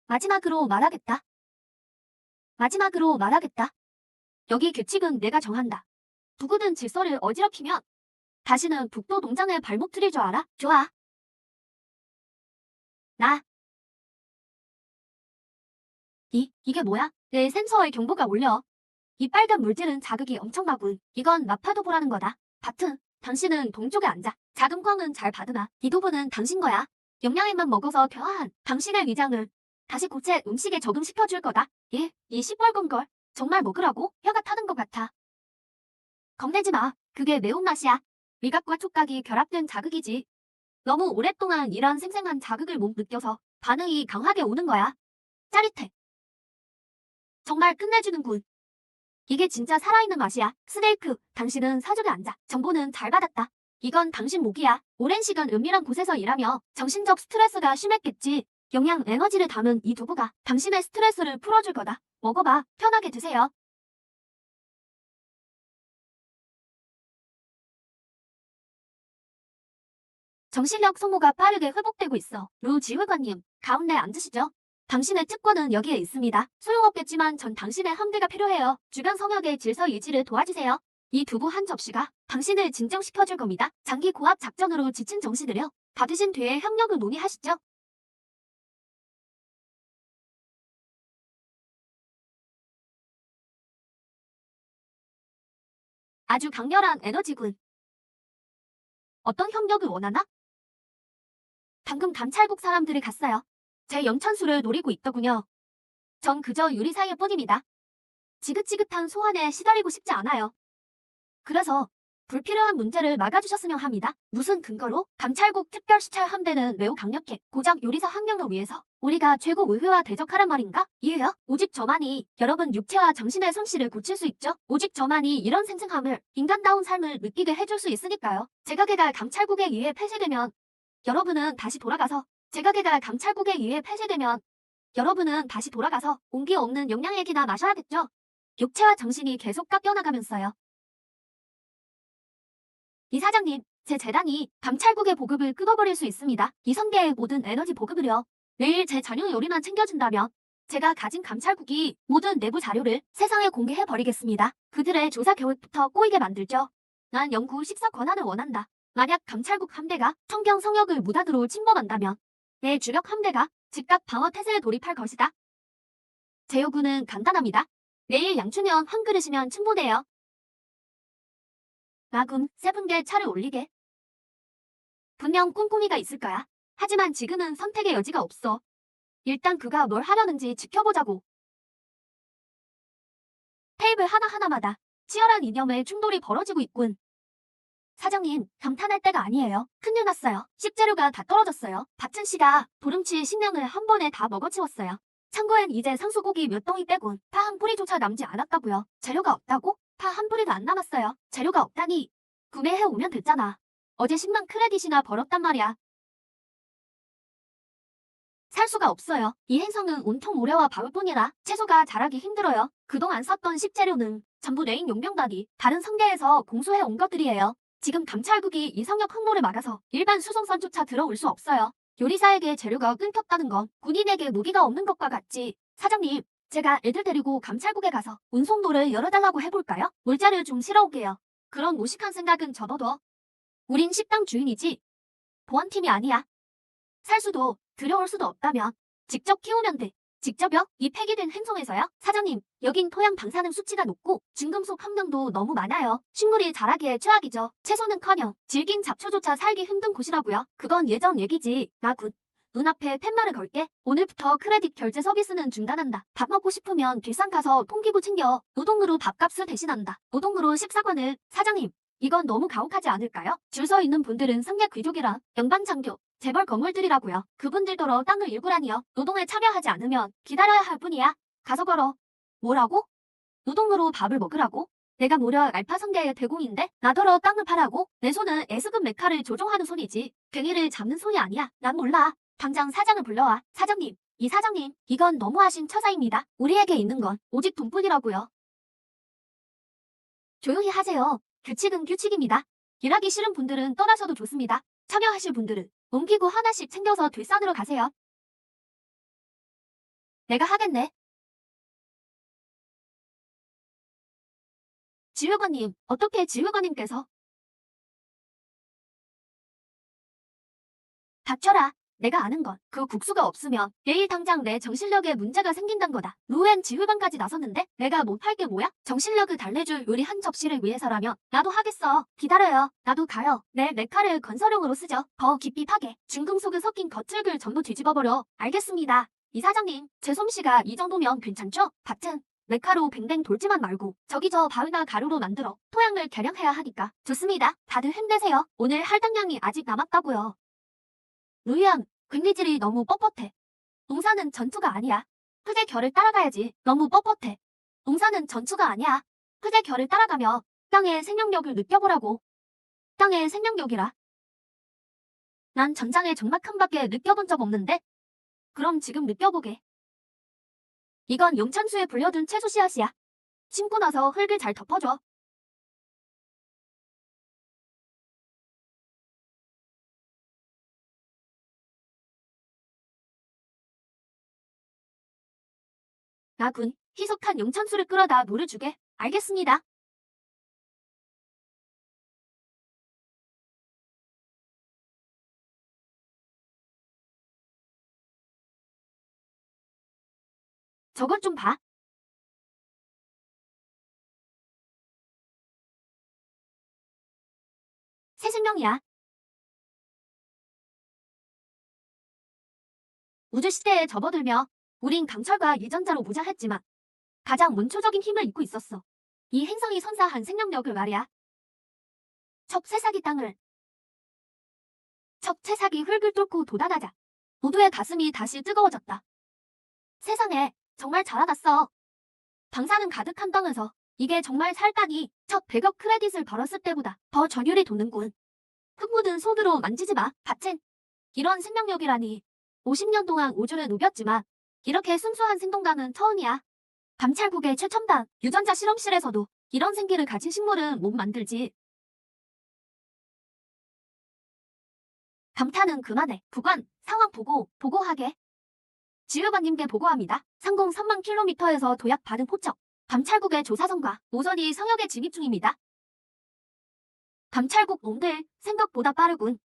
마지막으로 말하겠다. 마지막으로 말하겠다. 여기 규칙은 내가 정한다. 누구든 질서를 어지럽히면 다시는 북도 농장에 발목 들일 줄 알아? 좋아. 나 이게 뭐야? 내 센서에 경보가 울려. 이 빨간 물질은 자극이 엄청나군. 이건 마파도보라는 거다. 바튼, 당신은 동쪽에 앉아. 작은 광은 잘 받으나. 이 도보는 당신 거야. 영양액만 먹어서 퇴화한 당신의 위장을 다시 고체 음식에 적응시켜줄 거다. 이 시뻘건 걸 정말 먹으라고? 혀가 타는 것 같아. 겁내지 마. 그게 매운맛이야. 미각과 촉각이 결합된 자극이지. 너무 오랫동안 이런 생생한 자극을 못 느껴서 반응이 강하게 오는 거야. 짜릿해. 정말 끝내주는군. 이게 진짜 살아있는 맛이야. 스네이크, 당신은 사족에 앉아. 정보는 잘 받았다. 이건 당신 목이야. 오랜 시간 은밀한 곳에서 일하며 정신적 스트레스가 심했겠지. 영양 에너지를 담은 이 두부가 당신의 스트레스를 풀어줄 거다. 먹어봐. 편하게 드세요. 정신력 소모가 빠르게 회복되고 있어. 루 지휘관님, 가운데 앉으시죠. 당신의 특권은 여기에 있습니다. 소용없겠지만 전 당신의 함대가 필요해요. 주변 성역의 질서 유지를 도와주세요. 이 두부 한 접시가 당신을 진정시켜줄 겁니다. 장기 고압 작전으로 지친 정신을요. 받으신 뒤에 협력을 논의하시죠. 아주 강렬한 에너지군. 어떤 협력을 원하나? 방금 감찰국 사람들이 갔어요. 제 영천수를 노리고 있더군요. 전 그저 유리사일 뿐입니다. 지긋지긋한 소환에 시달리고 싶지 않아요. 그래서 불필요한 문제를 막아주셨으면 합니다. 무슨 근거로? 감찰국 특별수찰 함대는 매우 강력해. 고작 요리사 한 명을 위해서 우리가 최고 의회와 대적하란 말인가? 이해요? 오직 저만이 여러분 육체와 정신의 손실을 고칠 수 있죠. 오직 저만이 이런 생생함을, 인간다운 삶을 느끼게 해줄 수 있으니까요. 제가 개갈 감찰국에 의해 폐쇄되면 여러분은 다시 돌아가서 제가 개갈 감찰국에 의해 폐쇄되면 여러분은 다시 돌아가서 온기 없는 영양액이나 마셔야겠죠. 육체와 정신이 계속 깎여나가면서요. 이사장님, 제 재단이 감찰국의 보급을 끊어버릴 수 있습니다. 이성계의 모든 에너지 보급을요. 매일 제 자료 요리만 챙겨준다면 제가 가진 감찰국이 모든 내부 자료를 세상에 공개해버리겠습니다. 그들의 조사 계획부터 꼬이게 만들죠. 난 연구 식사 권한을 원한다. 만약 감찰국 함대가 청경 성역을 무단으로 침범한다면 내 주력 함대가 즉각 방어 태세에 돌입할 것이다. 제 요구는 간단합니다. 내일 양춘현 한 그릇이면 충분해요. 라군, 세븐게 차를 올리게. 분명 꼼꼼이가 있을 거야. 하지만 지금은 선택의 여지가 없어. 일단 그가 뭘 하려는지 지켜보자고. 테이블 하나하나마다 치열한 이념의 충돌이 벌어지고 있군. 사장님, 감탄할 때가 아니에요. 큰일 났어요. 식재료가 다 떨어졌어요. 바튼 씨가 보름치 식량을 한 번에 다 먹어치웠어요. 창고엔 이제 상수고기 몇 덩이 빼곤 파 한 뿌리조차 남지 않았다고요. 재료가 없다고? 파 한 뿌리도 안 남았어요. 재료가 없다니. 구매해 오면 됐잖아. 어제 10만 크레딧이나 벌었단 말이야. 살 수가 없어요. 이 행성은 온통 모래와 바울뿐이라 채소가 자라기 힘들어요. 그동안 샀던 식재료는 전부 레인 용병단이 다른 성계에서 공수해 온 것들이에요. 지금 감찰국이 이 성역 항로를 막아서 일반 수송선조차 들어올 수 없어요. 요리사에게 재료가 끊겼다는 건 군인에게 무기가 없는 것과 같지. 사장님, 제가 애들 데리고 감찰국에 가서 운송로를 열어달라고 해볼까요? 물자를 좀 실어오게요. 그런 무식한 생각은 접어둬. 우린 식당 주인이지 보안팀이 아니야. 살 수도 들여올 수도 없다면 직접 키우면 돼. 직접요? 이 폐기된 행성에서요? 사장님, 여긴 토양 방사능 수치가 높고 중금속 함량도 너무 많아요. 식물이 자라기에 최악이죠. 채소는커녕 질긴 잡초조차 살기 힘든 곳이라고요. 그건 예전 얘기지. 나 굿. 눈앞에 팻말을 걸게. 오늘부터 크레딧 결제 서비스는 중단한다. 밥 먹고 싶으면 뒷산 가서 통기부 챙겨. 노동으로 밥값을 대신한다. 노동으로 식사관을. 사장님, 이건 너무 가혹하지 않을까요? 줄 서 있는 분들은 상계 귀족이라 영반장교, 재벌 건물들이라고요. 그분들더러 땅을 일구라니요. 노동에 참여하지 않으면 기다려야 할 뿐이야. 가서 걸어. 뭐라고? 노동으로 밥을 먹으라고? 내가 무려 알파 성계의 대공인데 나더러 땅을 파라고? 내 손은 에스급 메카를 조종하는 손이지. 괭이를 잡는 손이 아니야. 난 몰라. 당장 사장을 불러와. 사장님, 이 사장님, 이건 너무하신 처사입니다. 우리에게 있는 건 오직 돈뿐이라고요. 조용히 하세요. 규칙은 규칙입니다. 일하기 싫은 분들은 떠나셔도 좋습니다. 참여하실 분들은 옮기고 하나씩 챙겨서 뒷산으로 가세요. 내가 하겠네. 지휘관님, 어떻게 지휘관님께서 닥쳐라. 내가 아는 건 그 국수가 없으면 내일 당장 내 정신력에 문제가 생긴단 거다. 루엔 지휘관까지 나섰는데 내가 못할 게 뭐야? 정신력을 달래줄 요리 한 접시를 위해서라면 나도 하겠어. 기다려요. 나도 가요. 내 메카를 건설용으로 쓰죠. 더 깊이 파게. 중금속을 섞인 거칠글 전부 뒤집어버려. 알겠습니다. 이사장님, 제 솜씨가 이 정도면 괜찮죠? 밭은 메카로 뱅뱅 돌지만 말고 저기 저 바위나 가루로 만들어 토양을 개량해야 하니까. 좋습니다. 다들 힘내세요. 오늘 할당량이 아직 남았다고요. 루이안, 괭이질이 너무 뻣뻣해. 농사는 전투가 아니야. 흙의 결을 따라가야지. 너무 뻣뻣해. 농사는 전투가 아니야. 흙의 결을 따라가며 땅의 생명력을 느껴보라고. 땅의 생명력이라. 난 전장의 정막 한 밖에 느껴본 적 없는데? 그럼 지금 느껴보게. 이건 용찬수에 불려둔 채소 씨앗이야. 심고 나서 흙을 잘 덮어줘. 나군, 희석한 용찬수를 끌어다 물을 주게. 알겠습니다. 저것 좀 봐. 새 생명이야. 우주시대에 접어들며 우린 강철과 유전자로 무장했지만 가장 원초적인 힘을 잊고 있었어. 이 행성이 선사한 생명력을 말이야. 첫 새싹이 땅을, 첫 새싹이 흙을 뚫고 돋아나자 모두의 가슴이 다시 뜨거워졌다. 세상에, 정말 잘하았어. 방사능 가득한 땅에서 이게 정말 살다니. 첫 배격 크레딧을 벌었을 때보다 더 전율이 돋는군. 흙 묻은 손으로 만지지 마, 밭은. 이런 생명력이라니. 50년 동안 우주를 누볐지만 이렇게 순수한 생동감은 처음이야. 감찰국의 최첨단 유전자 실험실에서도 이런 생기를 가진 식물은 못 만들지. 감탄은 그만해. 부관, 상황 보고하게. 지휘관님께 보고합니다. 상공 3만 킬로미터에서 도약 받은 포척. 감찰국의 조사선과 모선이 성역에 진입 중입니다. 감찰국 놈들 생각보다 빠르군.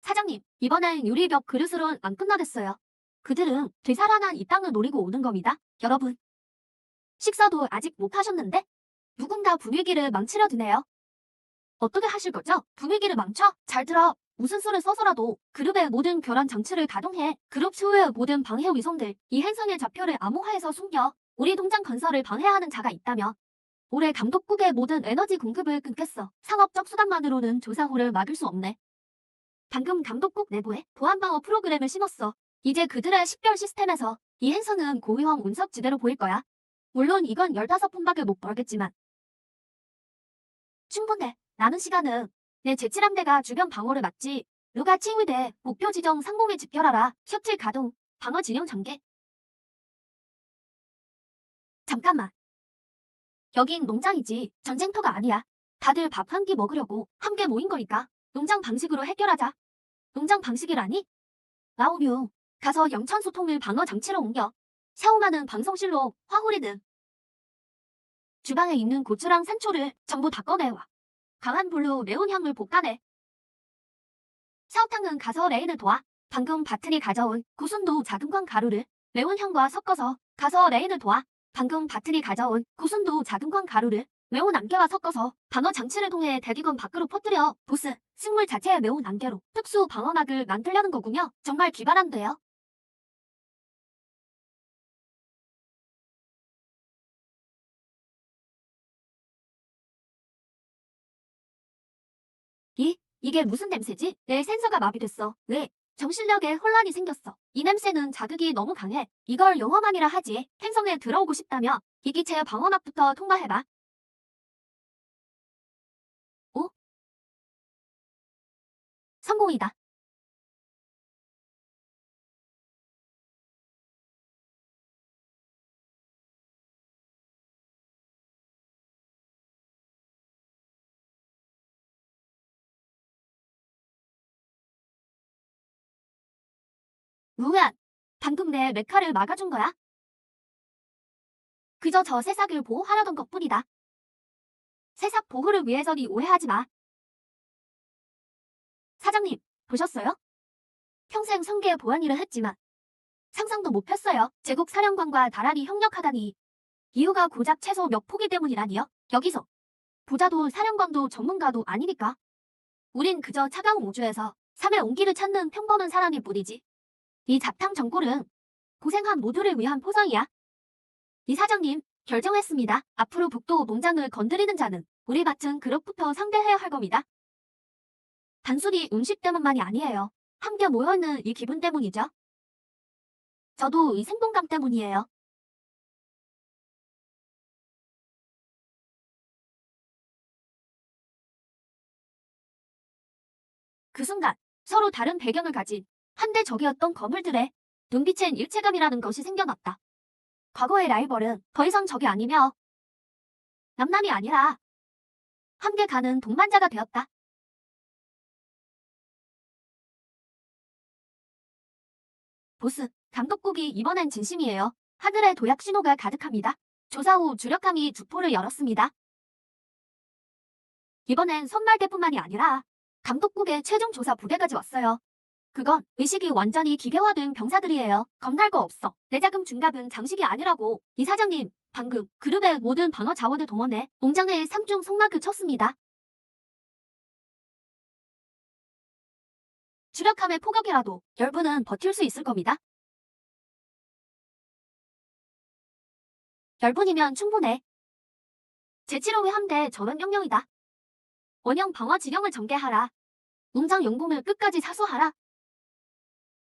사장님, 이번엔 유리벽 그릇으론 안 끝나겠어요. 그들은 되살아난 이 땅을 노리고 오는 겁니다. 여러분, 식사도 아직 못 하셨는데 누군가 분위기를 망치려 드네요. 어떻게 하실 거죠? 분위기를 망쳐? 잘 들어. 무슨 수를 써서라도 그룹의 모든 교란 장치를 가동해. 그룹 수의 모든 방해 위성들, 이 행성의 좌표를 암호화해서 숨겨. 우리 동장 건설을 방해하는 자가 있다면 올해 감독국의 모든 에너지 공급을 끊겠어. 상업적 수단만으로는 조사호를 막을 수 없네. 방금 감독국 내부에 보안방어 프로그램을 심었어. 이제 그들의 식별 시스템에서 이 행성은 고위험 운석지대로 보일 거야. 물론 이건 15푼밖에 못 벌겠지만 충분해. 남은 시간은 내 제7함대가 주변 방어를 막지. 누가 칭위대 목표 지정 상공에 집결하라. 셔틀 가동, 방어 진영 전개. 잠깐만. 여긴 농장이지 전쟁터가 아니야. 다들 밥 한 끼 먹으려고 함께 모인 거니까 농장 방식으로 해결하자. 농장 방식이라니? 라오류, 가서 영천 소통을 방어 장치로 옮겨. 샤오마는 방송실로, 화호리는 주방에 있는 고추랑 산초를 전부 다 꺼내와. 강한 불로 매운 향을 볶아내. 샤오탕은 가서 레인을 도와. 방금 바틀이 가져온 고순도 작은 광 가루를 매운 향과 섞어서 가서 레인을 도와. 방금 바틀이 가져온 고순도 작은 광 가루를 매운 안개와 섞어서 방어 장치를 통해 대기건 밖으로 퍼뜨려. 보스, 식물 자체의 매운 안개로 특수 방어막을 만들려는 거군요. 정말 기발한데요. 이게 무슨 냄새지? 내 센서가 마비됐어. 왜? 정신력에 혼란이 생겼어. 이 냄새는 자극이 너무 강해. 이걸 영화만이라 하지. 행성에 들어오고 싶다며 이 기체의 방어막부터 통과해봐. 오? 성공이다. 루안, 방금 내 메카를 막아준 거야? 그저 저 새싹을 보호하려던 것뿐이다. 새싹 보호를 위해서니 오해하지 마. 사장님, 보셨어요? 평생 성계 보안 일을 했지만 상상도 못 폈어요. 제국 사령관과 나란히 협력하다니. 이유가 고작 최소 몇 포기 때문이라니요? 여기서 부자도 사령관도 전문가도 아니니까. 우린 그저 차가운 우주에서 삶의 온기를 찾는 평범한 사람일 뿐이지. 이 잡탕 전골은 고생한 모두를 위한 포상이야. 이 사장님, 결정했습니다. 앞으로 북도 농장을 건드리는 자는 우리 같은 그룹부터 상대해야 할 겁니다. 단순히 음식 때문만이 아니에요. 함께 모여있는 이 기분 때문이죠. 저도 이 생동감 때문이에요. 그 순간 서로 다른 배경을 가진 한대 적이었던 거물들의 눈빛엔 일체감이라는 것이 생겨났다. 과거의 라이벌은 더 이상 적이 아니며 남남이 아니라 함께 가는 동반자가 되었다. 보스, 감독국이 이번엔 진심이에요. 하늘에 도약 신호가 가득합니다. 조사 후 주력함이 주포를 열었습니다. 이번엔 선말대뿐만이 아니라 감독국의 최종 조사 부대까지 왔어요. 그건 의식이 완전히 기계화된 병사들이에요. 겁날 거 없어. 내 자금 중갑은 장식이 아니라고. 이 사장님, 방금 그룹의 모든 방어 자원을 동원해 농장에 삼중 속마크 쳤습니다. 주력함의 포격이라도 열분은 버틸 수 있을 겁니다. 열분이면 충분해. 제7호의 함대 전원 명령이다. 원형 방어 지령을 전개하라. 농장 용공을 끝까지 사수하라.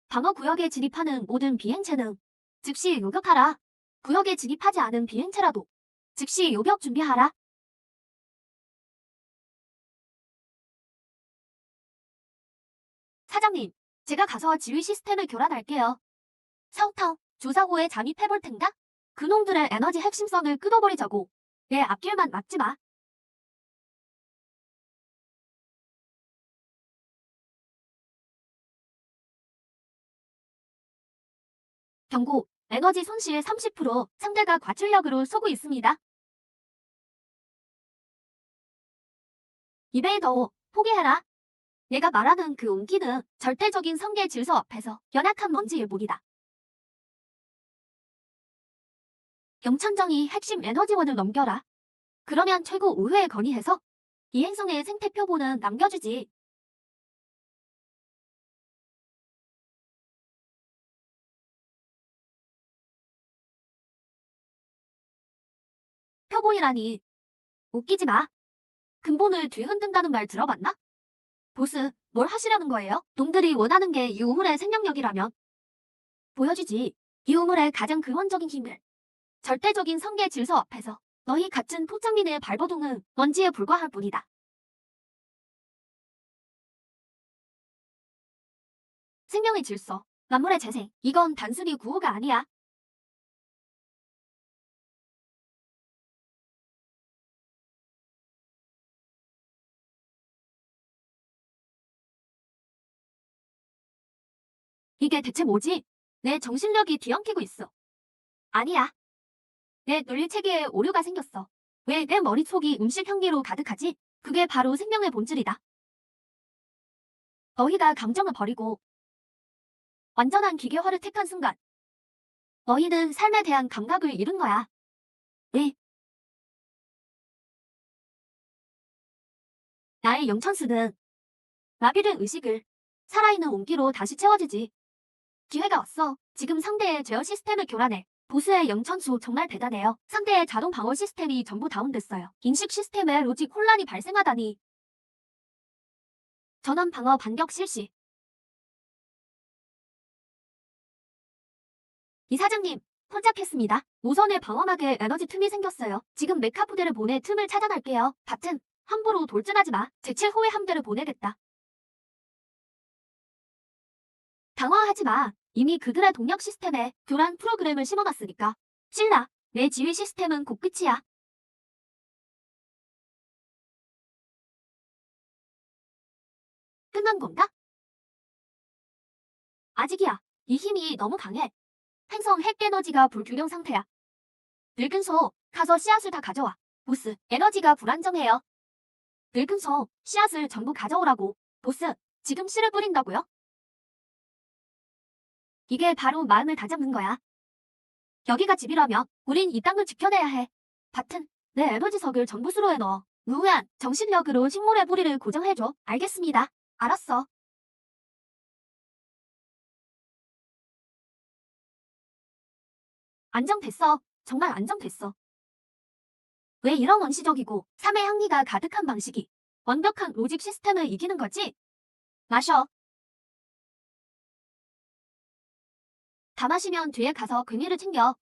방어 구역에 진입하는 모든 비행체는 즉시 요격하라. 구역에 진입하지 않은 비행체라도 즉시 요격 준비하라. 사장님, 제가 가서 지휘 시스템을 교란할게요. 사우타우, 조사 후에 잠입해볼 텐가? 그놈들의 에너지 핵심선을 끊어버리자고. 내 앞길만 막지 마. 경고, 에너지 손실 30%, 상대가 과출력으로 쏘고 있습니다. 이베이더, 포기해라. 내가 말하는 그 온기는 절대적인 성계 질서 앞에서 연약한 먼지 일부이다. 영천정이 핵심 에너지원을 넘겨라. 그러면 최고 우회에 건의해서 이 행성의 생태 표본은 남겨주지. 표본이라니. 웃기지 마. 근본을 뒤흔든다는 말 들어봤나? 보스, 뭘 하시려는 거예요? 놈들이 원하는 게 이 우물의 생명력이라면 보여주지. 이 우물의 가장 근원적인 힘을. 절대적인 성계 질서 앞에서 너희 같은 포장민의 발버둥은 먼지에 불과할 뿐이다. 생명의 질서, 만물의 재생, 이건 단순히 구호가 아니야. 이게 대체 뭐지? 내 정신력이 뒤엉키고 있어. 아니야. 내 논리체계에 오류가 생겼어. 왜 내 머릿속이 음식 향기로 가득하지? 그게 바로 생명의 본질이다. 너희가 감정을 버리고 완전한 기계화를 택한 순간 너희는 삶에 대한 감각을 잃은 거야. 네. 나의 영천수는 마비된 의식을 살아있는 온기로 다시 채워주지. 기회가 왔어. 지금 상대의 제어 시스템을 교란해. 보스의 영천수 정말 대단해요. 상대의 자동 방어 시스템이 전부 다운됐어요. 인식 시스템에 로직 혼란이 발생하다니. 전원 방어 반격 실시. 이 사장님, 포착했습니다. 우선의 방어막에 에너지 틈이 생겼어요. 지금 메카 부대를 보내 틈을 찾아갈게요. 같은 함부로 돌진하지 마. 제7호의 함대를 보내겠다. 당황하지 마. 이미 그들의 동력 시스템에 교란 프로그램을 심어놨으니까. 신라, 내 지휘 시스템은 곧 끝이야. 끝난 건가? 아직이야. 이 힘이 너무 강해. 행성 핵 에너지가 불균형 상태야. 늙은 소, 가서 씨앗을 다 가져와. 보스, 에너지가 불안정해요. 늙은 소, 씨앗을 전부 가져오라고. 보스, 지금 씨를 뿌린다고요? 이게 바로 마음을 다잡는 거야. 여기가 집이라면 우린 이 땅을 지켜내야 해. 밭은 내 에너지석을 전부 수로에 넣어. 무한 정신력으로 식물의 뿌리를 고정해줘. 알겠습니다. 알았어. 안정됐어. 정말 안정됐어. 왜 이런 원시적이고 삶의 향기가 가득한 방식이 완벽한 로직 시스템을 이기는 거지? 마셔. 다 마시면 뒤에 가서 괴미를 챙겨.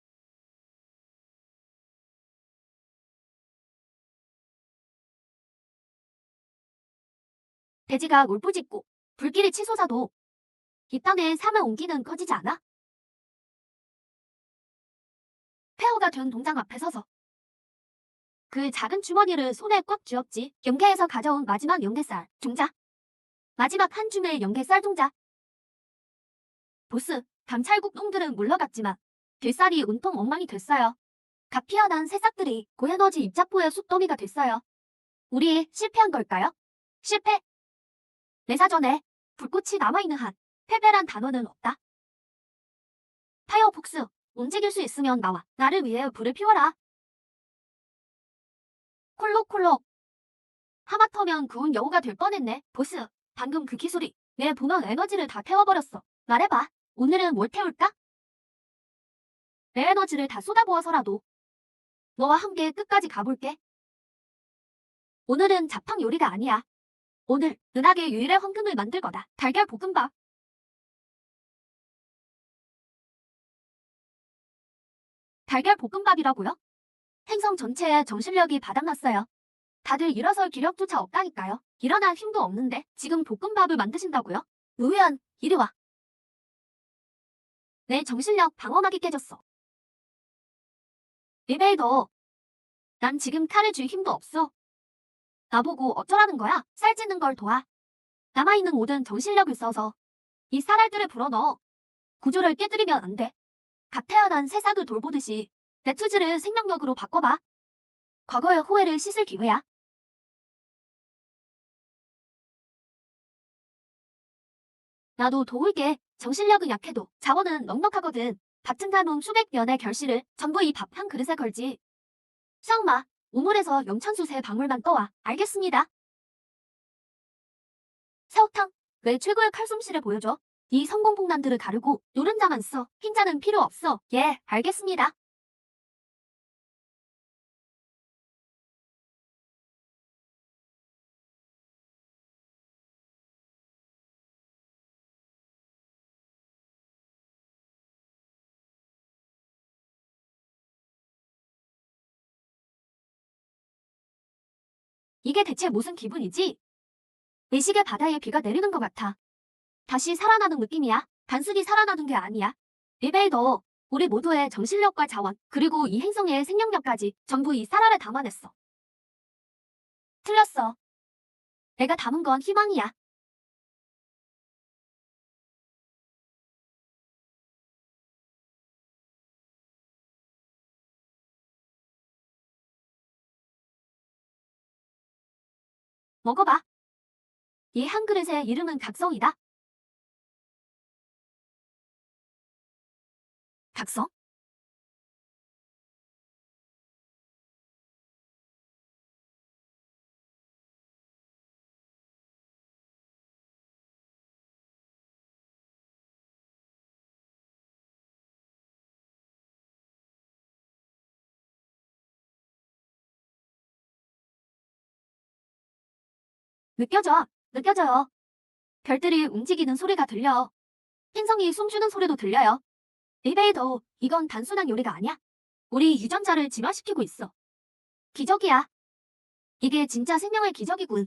돼지가 울부짖고 불길이 치솟아도 이 땅에 삶의 온기는 꺼지지 않아? 폐허가 된 동장 앞에 서서 그 작은 주머니를 손에 꽉 쥐었지. 영계에서 가져온 마지막 영계쌀 종자. 마지막 한 줌의 영계쌀 종자. 보스, 감찰국 놈들은 물러갔지만 뒷살이 온통 엉망이 됐어요. 각 피어난 새싹들이 고에너지 입자포의 숫더미가 됐어요. 우리 실패한 걸까요? 실패. 내 사전에 불꽃이 남아있는 한 패배란 단어는 없다. 파이어폭스, 움직일 수 있으면 나와. 나를 위해 불을 피워라. 콜록콜록. 하마터면 구운 여우가 될 뻔했네. 보스, 방금 그 기술이 내 본원 에너지를 다 태워버렸어. 말해봐. 오늘은 뭘 태울까? 내 에너지를 다 쏟아부어서라도 너와 함께 끝까지 가볼게. 오늘은 자팡 요리가 아니야. 오늘 은하계 유일의 황금을 만들 거다. 달걀 볶음밥. 달걀 볶음밥이라고요? 행성 전체에 정신력이 바닥났어요. 다들 일어설 기력조차 없다니까요. 일어날 힘도 없는데 지금 볶음밥을 만드신다고요? 우연, 이리 와. 내 정신력 방어막이 깨졌어. 리베이더, 난 지금 칼을 쥘 힘도 없어. 나보고 어쩌라는 거야? 쌀찌는 걸 도와. 남아있는 모든 정신력을 써서 이 쌀알들을 불어넣어. 구조를 깨뜨리면 안 돼. 갓 태어난 새싹을 돌보듯이 내 투지를 생명력으로 바꿔봐. 과거의 후회를 씻을 기회야. 나도 도울게. 정신력은 약해도 자원은 넉넉하거든. 같은 가뭄 수백 년의 결실을 전부 이 밥 한 그릇에 걸지. 성마, 우물에서 영천수새 박물만 떠와. 알겠습니다. 새우탕, 왜 최고의 칼솜씨를 보여줘? 이 성공폭란들을 가르고 노른자만 써. 흰자는 필요 없어. 예, 알겠습니다. 이게 대체 무슨 기분이지? 의식의 바다에 비가 내리는 것 같아. 다시 살아나는 느낌이야. 단순히 살아나는 게 아니야. 리베이더, 우리 모두의 정신력과 자원, 그리고 이 행성의 생명력까지 전부 이 쌀알에 담아냈어. 틀렸어. 내가 담은 건 희망이야. 먹어봐. 이 한 그릇의 이름은 각성이다. 각성? 느껴져. 느껴져요. 별들이 움직이는 소리가 들려. 행성이 숨쉬는 소리도 들려요. 리베이더, 이건 단순한 요리가 아니야. 우리 유전자를 진화시키고 있어. 기적이야. 이게 진짜 생명의 기적이군.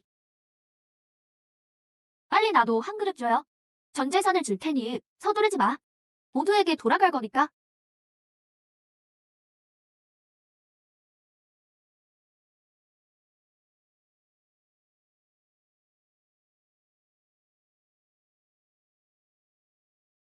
빨리 나도 한 그릇 줘요. 전 재산을 줄 테니 서두르지 마. 모두에게 돌아갈 거니까.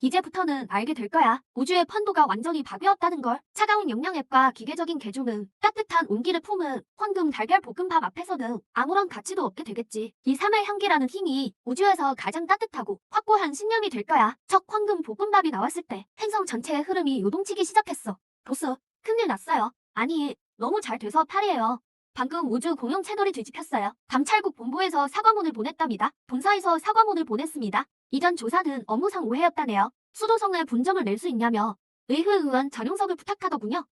이제부터는 알게 될 거야. 우주의 판도가 완전히 바뀌었다는 걸. 차가운 영양액과 기계적인 개조는 따뜻한 온기를 품은 황금 달걀 볶음밥 앞에서는 아무런 가치도 없게 되겠지. 이 삼의 향기라는 힘이 우주에서 가장 따뜻하고 확고한 신념이 될 거야. 첫 황금 볶음밥이 나왔을 때 행성 전체의 흐름이 요동치기 시작했어. 보스, 큰일 났어요. 아니, 너무 잘 돼서 탈이에요. 방금 우주 공영 채널이 뒤집혔어요. 감찰국 본부에서 사과문을 보냈답니다. 본사에서 사과문을 보냈습니다. 이전 조사는 업무상 오해였다네요. 수도성에 분점을 낼 수 있냐며 의회 의원 전용석을 부탁하더군요.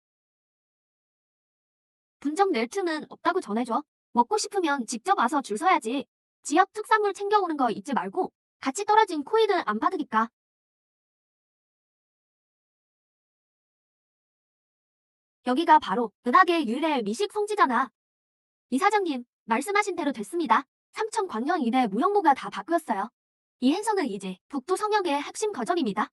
분점 낼 틈은 없다고 전해줘. 먹고 싶으면 직접 와서 줄 서야지. 지역 특산물 챙겨오는 거 잊지 말고 같이 떨어진 코인을 안 받으니까. 여기가 바로 은하계 유일의 미식 성지잖아. 이사장님, 말씀하신 대로 됐습니다. 3천 광년 이내 무형무가 다 바뀌었어요. 이 행성은 이제 북두 성역의 핵심 거점입니다.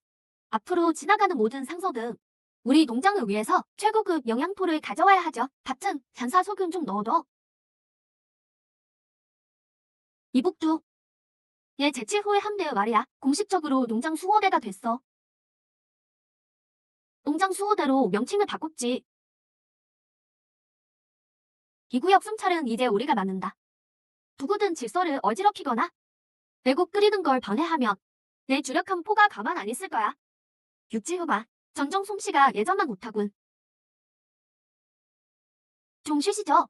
앞으로 지나가는 모든 상소등 우리 농장을 위해서 최고급 영양토를 가져와야 하죠. 밭은 잔사소금 좀 넣어둬. 이북두, 얘 제칠 후에 함대 말이야. 공식적으로 농장 수호대가 됐어. 농장 수호대로 명칭을 바꿨지. 이 구역 순찰은 이제 우리가 맡는다. 누구든 질서를 어지럽히거나 내고 끓이는 걸 방해하면 내 주력한 포가 가만 안 있을 거야. 육지후봐, 전정 솜씨가 예전만 못하군. 좀 쉬시죠.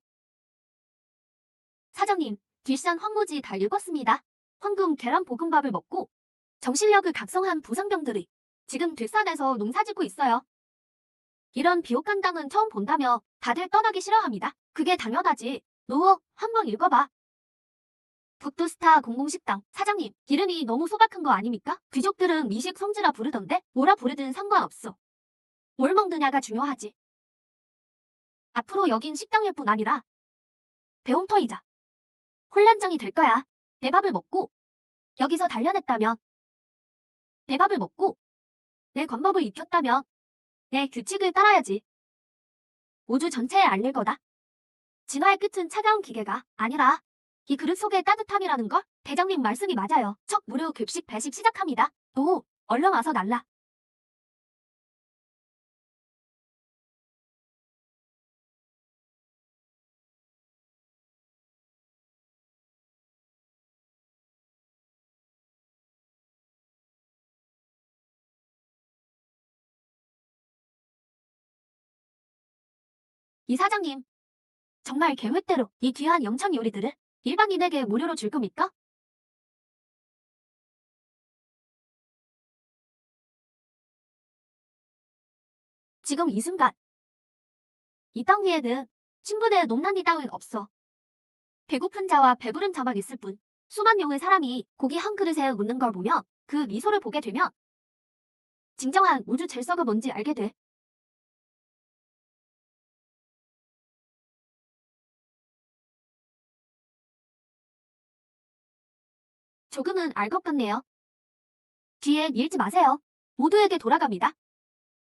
사장님, 뒷산 황무지 다 읽었습니다. 황금 계란 볶음밥을 먹고 정신력을 각성한 부상병들이 지금 뒷산에서 농사짓고 있어요. 이런 비옥한 땅은 처음 본다며 다들 떠나기 싫어합니다. 그게 당연하지. 노어, 한번 읽어봐. 북두스타 공공식당 사장님, 이름이 너무 소박한 거 아닙니까? 귀족들은 미식 성지라 부르던데 뭐라 부르든 상관없어. 뭘 먹느냐가 중요하지. 앞으로 여긴 식당일 뿐 아니라 배움터이자 혼란장이 될 거야. 내 밥을 먹고 여기서 단련했다면, 내 밥을 먹고 내 관법을 익혔다면 내 규칙을 따라야지. 우주 전체에 알릴 거다. 진화의 끝은 차가운 기계가 아니라 이 그릇 속의 따뜻함이라는 걸. 대장님 말씀이 맞아요. 첫 무료 급식 배식 시작합니다. 오, 얼른 와서 날라. 이사장님, 정말 계획대로 이 귀한 영창 요리들을 일반인에게 무료로 줄 겁니까? 지금 이 순간 이 땅 위에는 신분의 높낮이 따윈 없어. 배고픈 자와 배부른 자만 있을 뿐. 수만 명의 사람이 고기 한 그릇에 묻는 걸 보며 그 미소를 보게 되면 진정한 우주 질서가 뭔지 알게 돼. 조금은 알 것 같네요. 뒤에 밀지 마세요. 모두에게 돌아갑니다.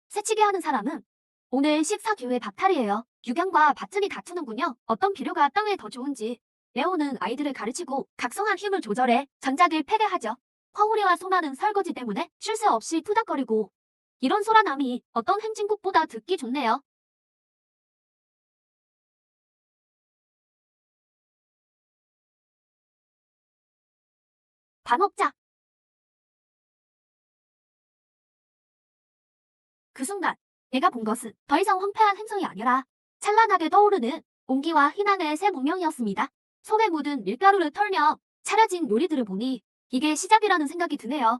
새치기 하는 사람은 오늘 식사 기회 박탈이에요. 유경과 밭은이 다투는군요. 어떤 비료가 땅에 더 좋은지. 레오는 아이들을 가르치고 각성한 힘을 조절해 전작을 패배하죠. 허우리와 소나는 설거지 때문에 쉴 새 없이 투닥거리고 이런 소란함이 어떤 행진곡보다 듣기 좋네요. 밥 먹자. 그 순간 내가 본 것은 더 이상 황폐한 행성이 아니라 찬란하게 떠오르는 온기와 희망의 새 문명이었습니다. 속에 묻은 밀가루를 털며 차려진 요리들을 보니 이게 시작이라는 생각이 드네요.